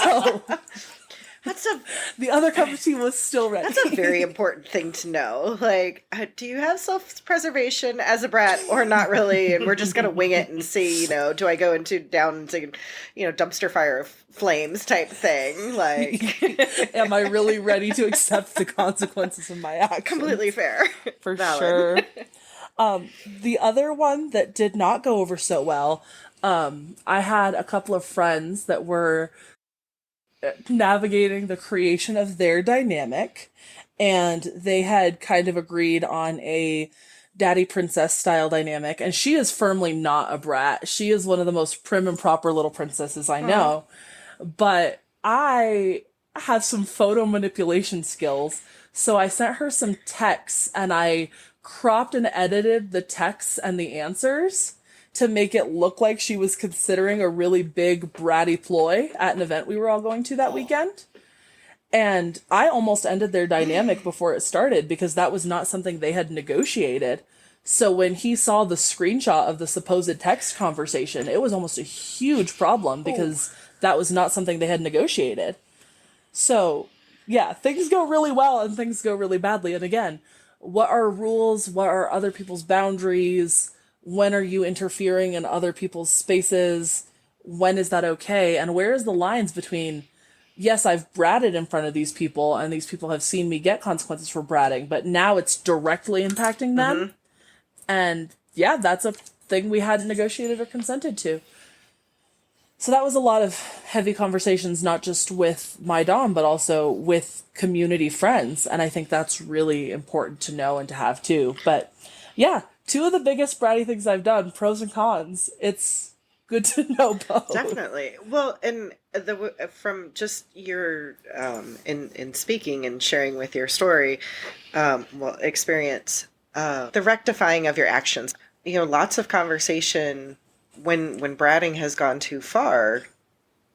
Speaker 7: So the other cup of tea was still ready.
Speaker 6: That's a very important thing to know. Like, do you have self-preservation as a brat or not really? And we're just going to wing it and see, do I go down into, dumpster fire flames type thing? Like,
Speaker 7: am I really ready to accept the consequences of my actions?
Speaker 6: Completely fair.
Speaker 7: For sure. The other one that did not go over so well, I had a couple of friends that were navigating the creation of their dynamic, and they had kind of agreed on a daddy princess style dynamic, and she is firmly not a brat. She is one of the most prim and proper little princesses I know. But I have some photo manipulation skills, so I sent her some texts, and I cropped and edited the texts and the answers to make it look like she was considering a really big bratty ploy at an event we were all going to that weekend. And I almost ended their dynamic before it started, because that was not something they had negotiated. So when he saw the screenshot of the supposed text conversation, it was almost a huge problem, because that was not something they had negotiated. So yeah, things go really well and things go really badly. And again, what are rules? What are other people's boundaries? When are you interfering in other people's spaces? When is that okay? And where is the lines between, yes, I've bratted in front of these people and these people have seen me get consequences for bratting, but now it's directly impacting them. Mm-hmm. And yeah, that's a thing we hadn't negotiated or consented to. So that was a lot of heavy conversations, not just with my dom, but also with community friends. And I think that's really important to know and to have too. But yeah, 2 of the biggest bratty things I've done, pros and cons. It's good to know both.
Speaker 6: Definitely. Well, and from just your in speaking and sharing with your story, experience, the rectifying of your actions. Lots of conversation when bratting has gone too far.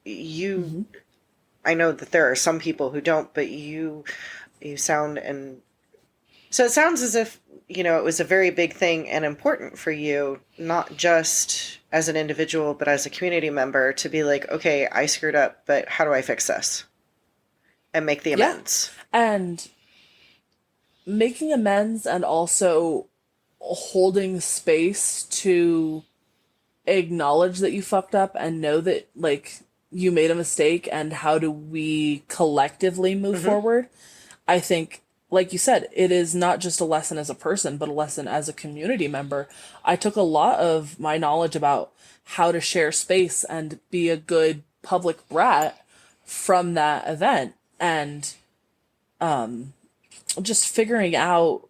Speaker 6: Mm-hmm. I know that there are some people who don't, but you sound, and so it sounds as if it was a very big thing and important for you, not just as an individual, but as a community member, to be like, okay, I screwed up, but how do I fix this? And make the amends.
Speaker 7: Yeah. And making amends, and also holding space to acknowledge that you fucked up and know that, like, you made a mistake, and how do we collectively move mm-hmm. forward. I think, like you said, it is not just a lesson as a person, but a lesson as a community member. I took a lot of my knowledge about how to share space and be a good public brat from that event, and just figuring out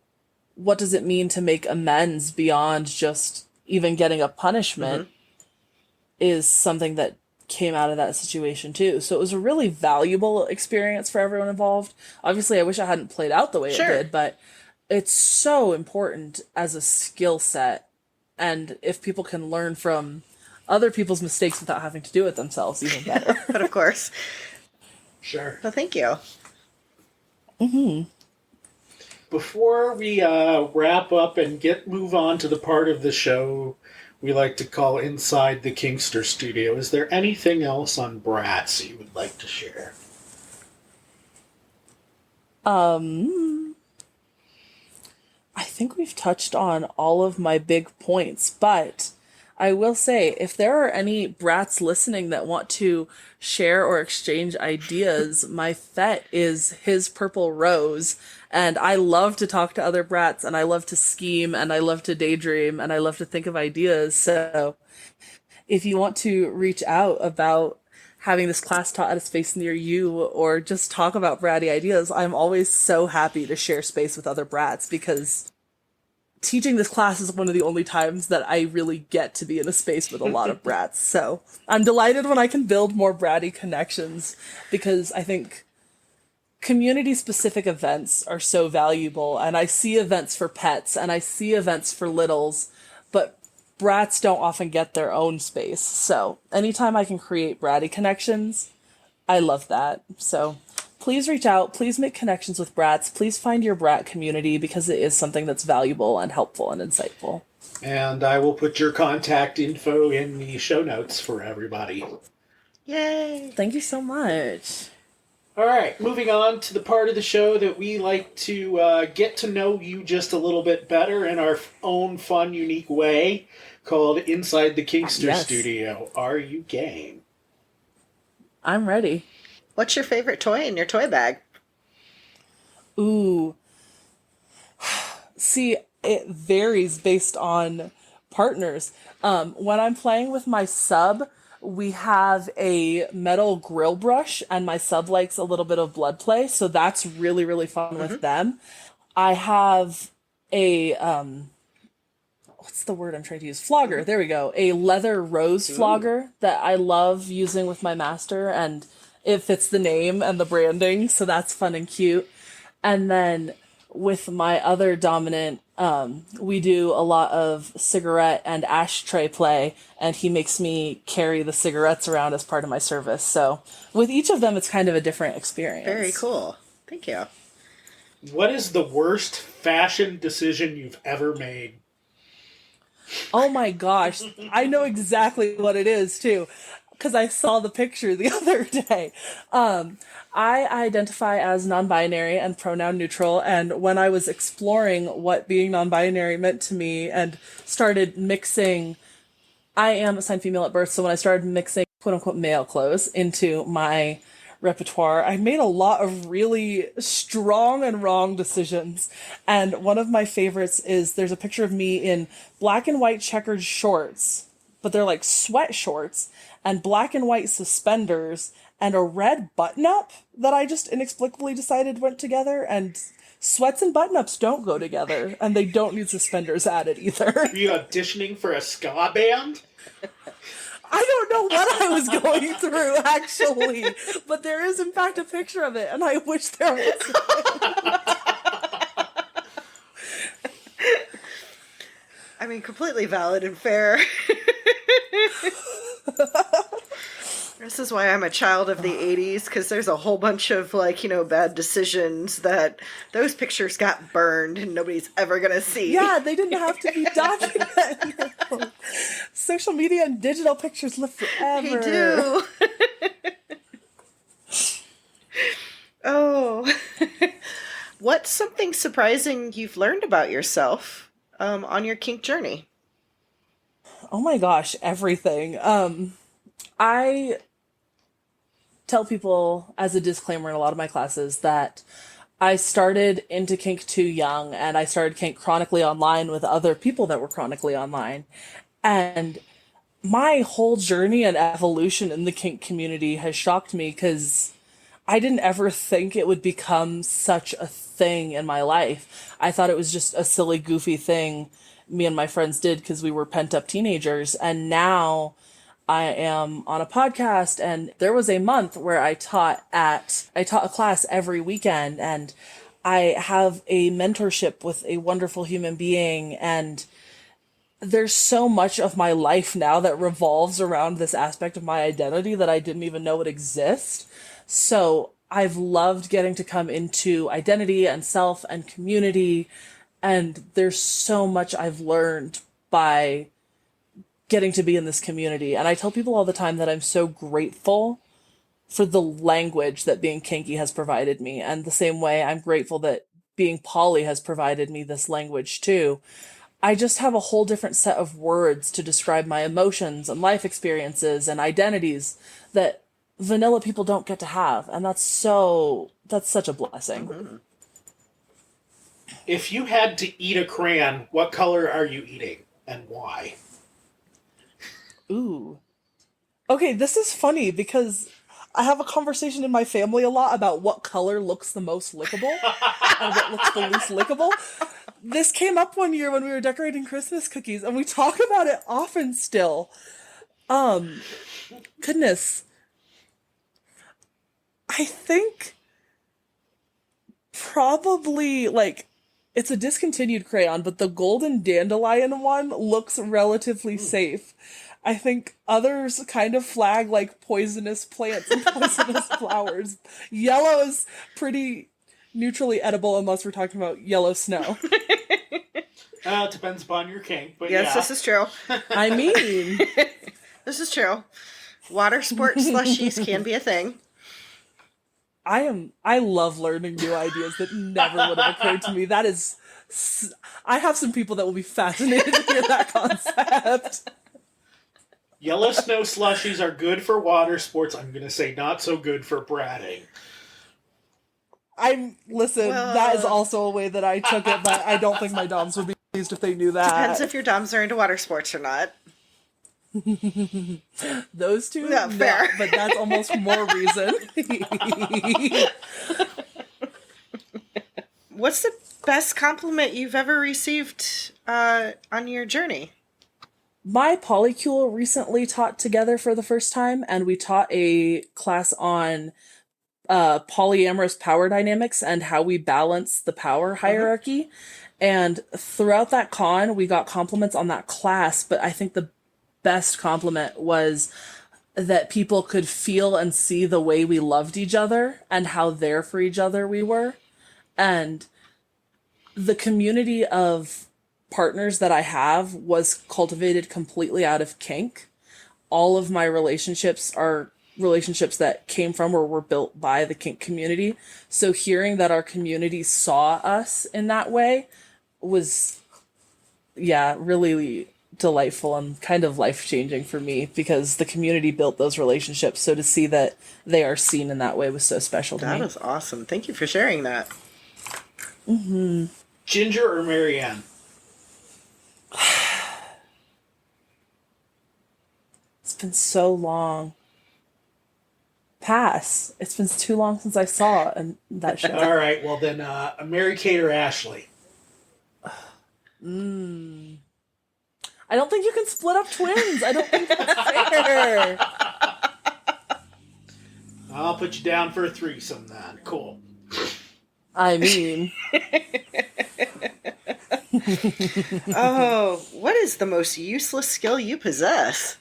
Speaker 7: what does it mean to make amends beyond just even getting a punishment mm-hmm. is something that came out of that situation too. So it was a really valuable experience for everyone involved. Obviously, I wish I hadn't played out the way
Speaker 6: Sure.
Speaker 7: it did, but it's so important as a skill set. And if people can learn from other people's mistakes without having to do it themselves, even better.
Speaker 6: But of course.
Speaker 4: Sure.
Speaker 6: Well, thank you.
Speaker 4: Before we wrap up and move on to the part of the show we like to call Inside the Kinkster Studio, is there anything else on Brats you would like to share?
Speaker 7: I think we've touched on all of my big points, but I will say, if there are any brats listening that want to share or exchange ideas, my fet is his purple rose, and I love to talk to other brats, and I love to scheme, and I love to daydream, and I love to think of ideas. So if you want to reach out about having this class taught at a space near you, or just talk about bratty ideas, I'm always so happy to share space with other brats, because teaching this class is one of the only times that I really get to be in a space with a lot of brats. So I'm delighted when I can build more bratty connections, because I think community-specific events are so valuable, and I see events for pets, and I see events for littles, but brats don't often get their own space. So anytime I can create bratty connections, I love that. So please reach out, please make connections with brats, please find your brat community, because it is something that's valuable and helpful and insightful.
Speaker 4: And I will put your contact info in the show notes for everybody.
Speaker 6: Yay.
Speaker 7: Thank you so much.
Speaker 4: All right, moving on to the part of the show that we like to get to know you just a little bit better in our own fun, unique way, called Inside the Kinkster Studio. Are you game?
Speaker 7: I'm ready.
Speaker 6: What's your favorite toy in your toy bag?
Speaker 7: Ooh. See, it varies based on partners. When I'm playing with my sub, we have a metal grill brush, and my sub likes a little bit of blood play, so that's really, really fun with them. I have a, what's the word I'm trying to use? Flogger, there we go. A leather rose flogger that I love using with my master, and it fits the name and the branding, so that's fun and cute. And then with my other dominant, we do a lot of cigarette and ashtray play, and he makes me carry the cigarettes around as part of my service. So with each of them, it's kind of a different experience.
Speaker 6: Very cool. Thank you.
Speaker 4: What is the worst fashion decision you've ever made?
Speaker 7: Oh my gosh. I know exactly what it is, too, because I saw the picture the other day. I identify as non-binary and pronoun neutral, and when I was exploring what being non-binary meant to me and started mixing, I am assigned female at birth, so when I started mixing quote-unquote male clothes into my repertoire, I made a lot of really strong and wrong decisions. And one of my favorites is there's a picture of me in black and white checkered shorts, but they're like sweat shorts, and black and white suspenders, and a red button-up that I just inexplicably decided went together, and sweats and button-ups don't go together, and they don't need suspenders added either.
Speaker 4: Are you auditioning for a ska band?
Speaker 7: I don't know what I was going through, actually, but there is, in fact, a picture of it, and I wish there was.
Speaker 6: I mean, completely valid and fair. This is why I'm a child of the 80s, because there's a whole bunch of, bad decisions that those pictures got burned and nobody's ever going to see.
Speaker 7: Yeah, they didn't have to be documented. Social media and digital pictures live forever.
Speaker 6: They do. Oh. What's something surprising you've learned about yourself on your kink journey?
Speaker 7: Oh my gosh, everything. I tell people as a disclaimer in a lot of my classes that I started into kink too young, and I started kink chronically online with other people that were chronically online. And my whole journey and evolution in the kink community has shocked me, because I didn't ever think it would become such a thing in my life. I thought it was just a silly, goofy thing me and my friends did because we were pent-up teenagers. And now I am on a podcast, and there was a month where I taught a class every weekend, and I have a mentorship with a wonderful human being, and there's so much of my life now that revolves around this aspect of my identity that I didn't even know would exist. So I've loved getting to come into identity and self and community, and there's so much I've learned by getting to be in this community. And I tell people all the time that I'm so grateful for the language that being kinky has provided me. And the same way I'm grateful that being poly has provided me this language too. I just have a whole different set of words to describe my emotions and life experiences and identities that vanilla people don't get to have. And that's such a blessing.
Speaker 6: Mm-hmm.
Speaker 4: If you had to eat a crayon, what color are you eating and why?
Speaker 7: Ooh. Okay, this is funny because I have a conversation in my family a lot about what color looks the most lickable and what looks the least lickable. This came up one year when we were decorating Christmas cookies, and we talk about it often still. Goodness. I think probably, like, it's a discontinued crayon, but the golden dandelion one looks relatively safe. I think others kind of flag like poisonous plants and poisonous flowers. Yellow is pretty neutrally edible unless we're talking about yellow snow.
Speaker 4: It depends upon your kink, but
Speaker 6: Yes,
Speaker 4: yeah.
Speaker 6: this is true.
Speaker 7: I mean,
Speaker 6: This is true. Water sports slushies can be a thing.
Speaker 7: I love learning new ideas that never would have occurred to me. That is, I have some people that will be fascinated to hear that concept.
Speaker 4: Yellow snow slushies are good for water sports. I'm going to say not so good for bratting.
Speaker 7: That is also a way that I took it, but I don't think my doms would be pleased if they knew that.
Speaker 6: Depends if your doms are into water sports or not.
Speaker 7: Those two?
Speaker 6: No, fair.
Speaker 7: But that's almost more reason.
Speaker 6: What's the best compliment you've ever received on your journey?
Speaker 7: My polycule recently taught together for the first time, and we taught a class on polyamorous power dynamics and how we balance the power hierarchy. Mm-hmm. And throughout that con, we got compliments on that class, but I think the best compliment was that people could feel and see the way we loved each other and how there for each other we were. And the community of partners that I have was cultivated completely out of kink. All of my relationships are relationships that came from or were built by the kink community. So hearing that our community saw us in that way was, really delightful and kind of life-changing for me because the community built those relationships. So to see that they are seen in that way was so special to me.
Speaker 6: That was awesome. Thank you for sharing that.
Speaker 7: Mm-hmm.
Speaker 4: Ginger or Marianne?
Speaker 7: It's been so long. Pass. It's been too long since I saw that show.
Speaker 4: All right, well then, Mary-Kate or Ashley?
Speaker 7: I don't think you can split up twins. I don't think that's fair.
Speaker 4: I'll put you down for a threesome then. Cool.
Speaker 7: I mean...
Speaker 6: Oh, what is the most useless skill you possess?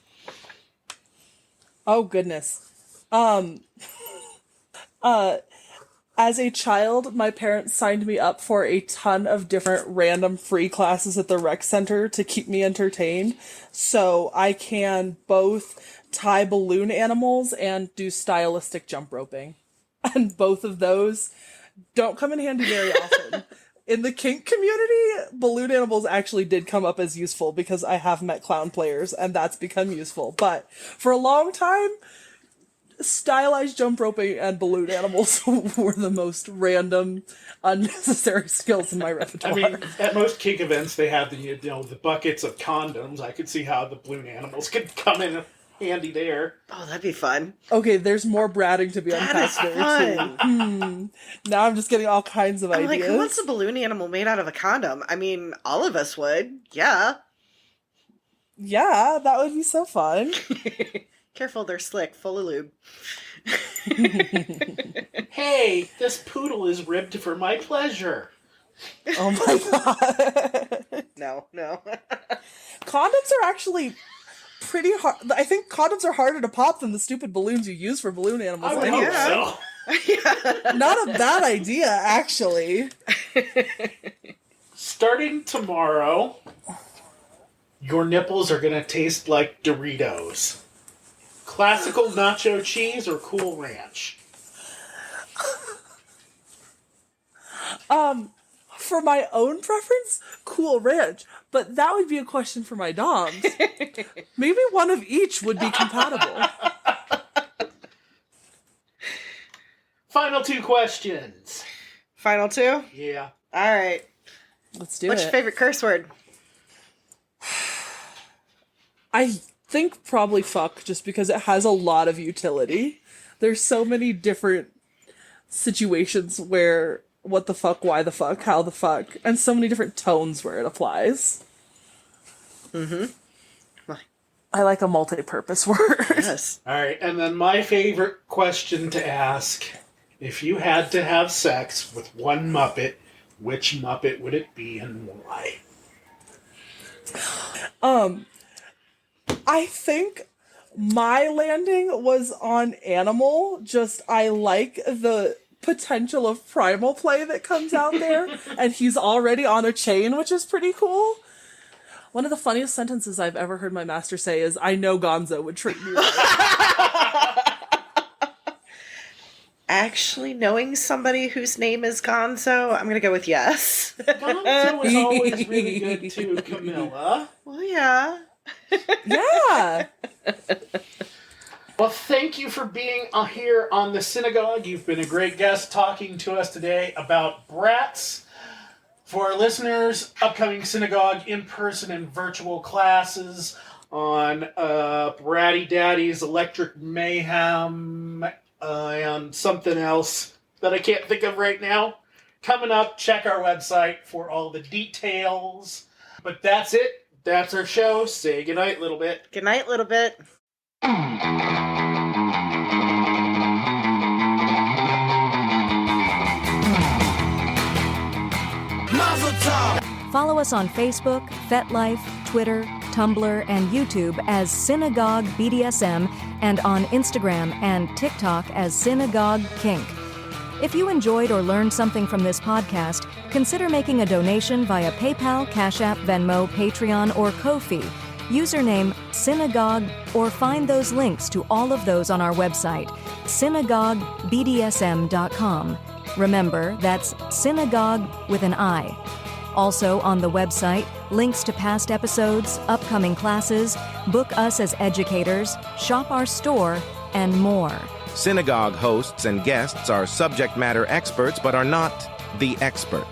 Speaker 7: Oh, goodness. As a child, my parents signed me up for a ton of different random free classes at the rec center to keep me entertained. So I can both tie balloon animals and do stylistic jump roping. And both of those don't come in handy very often. In the kink community, balloon animals actually did come up as useful because I have met clown players and that's become useful. But for a long time, stylized jump roping and balloon animals were the most random, unnecessary skills in my repertoire.
Speaker 4: I mean, at most kink events, they have the buckets of condoms. I could see how the balloon animals could come in handy there.
Speaker 6: Oh, that'd be fun.
Speaker 7: Okay, there's more bratting to be unpacked there, too. Now I'm just getting all kinds of ideas.
Speaker 6: Like, who wants a balloon animal made out of a condom? I mean, all of us would. Yeah.
Speaker 7: Yeah, that would be so fun.
Speaker 6: Careful, they're slick, full of lube.
Speaker 4: Hey, this poodle is ribbed for my pleasure.
Speaker 7: Oh my god.
Speaker 6: No.
Speaker 7: Condoms are actually pretty hard. I think condoms are harder to pop than the stupid balloons you use for balloon animals.
Speaker 4: I would hope so.
Speaker 7: Not a bad idea, actually.
Speaker 4: Starting tomorrow, your nipples are going to taste like Doritos. Classical nacho cheese or Cool Ranch?
Speaker 7: For my own preference, Cool Ranch. But that would be a question for my doms. Maybe one of each would be compatible.
Speaker 4: Final 2 questions.
Speaker 6: Final 2?
Speaker 4: Yeah.
Speaker 6: All right.
Speaker 7: Let's do
Speaker 6: What's
Speaker 7: it.
Speaker 6: your favorite curse word?
Speaker 7: I think probably fuck, just because it has a lot of utility. There's so many different situations where what the fuck, why the fuck, how the fuck, and so many different tones where it applies. I like a multi-purpose word.
Speaker 6: Yes.
Speaker 4: All right, and then my favorite question to ask: if you had to have sex with one Muppet, which Muppet would it be and why?
Speaker 7: I think my landing was on animal. Just I like the potential of primal play that comes out there, and he's already on a chain, which is pretty cool. One of the funniest sentences I've ever heard my master say is, "I know Gonzo would treat me right."
Speaker 6: Actually, knowing somebody whose name is Gonzo, I'm going to go with yes.
Speaker 4: Gonzo is always really good too, Camilla.
Speaker 6: Well, yeah.
Speaker 7: Yeah.
Speaker 4: Well, thank you for being here on the Synagogue. You've been a great guest talking to us today about brats. For our listeners, upcoming Synagogue in-person and virtual classes on Bratty Daddy's Electric Mayhem and something else that I can't think of right now. Coming up, check our website for all the details. But that's it. That's our show. Say goodnight, little bit.
Speaker 6: Good night, little bit.
Speaker 8: Follow us on Facebook, FetLife, Twitter, Tumblr, and YouTube as Synagogue BDSM, and on Instagram and TikTok as Synagogue Kink. If you enjoyed or learned something from this podcast, consider making a donation via PayPal, Cash App, Venmo, Patreon, or Ko-fi. Username Synagogue, or find those links to all of those on our website, synagoguebdsm.com. Remember, that's synagogue with an I. Also on the website, links to past episodes, upcoming classes, book us as educators, shop our store, and more.
Speaker 9: Synagogue hosts and guests are subject matter experts but are not the expert.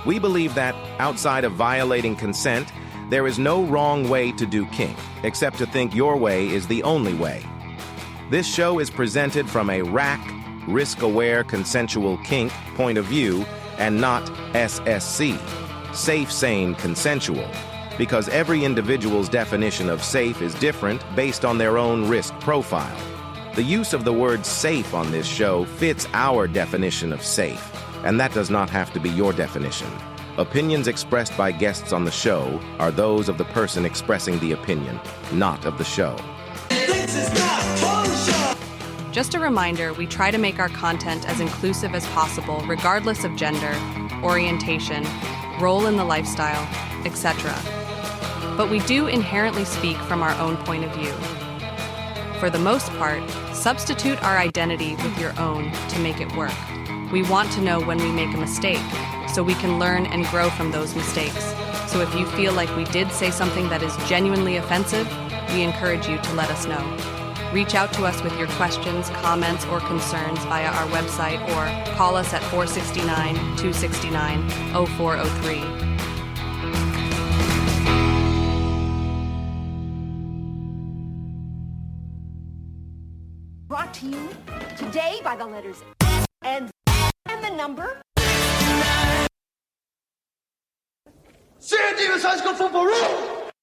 Speaker 9: We believe that, outside of violating consent, there is no wrong way to do kink, except to think your way is the only way. This show is presented from a RAC, risk-aware consensual kink point of view, and not SSC, safe, sane, consensual, because every individual's definition of safe is different based on their own risk profile. The use of the word safe on this show fits our definition of safe, and that does not have to be your definition. Opinions expressed by guests on the show are those of the person expressing the opinion, not of the show.
Speaker 10: Just a reminder, we try to make our content as inclusive as possible, regardless of gender, orientation, role in the lifestyle, etc. But we do inherently speak from our own point of view. For the most part, substitute our identity with your own to make it work. We want to know when we make a mistake, so we can learn and grow from those mistakes. So if you feel like we did say something that is genuinely offensive, we encourage you to let us know. Reach out to us with your questions, comments, or concerns via our website or call us at 469-269-0403.
Speaker 11: Brought to you today by the letters and the number.
Speaker 12: San Diego High School Football Room!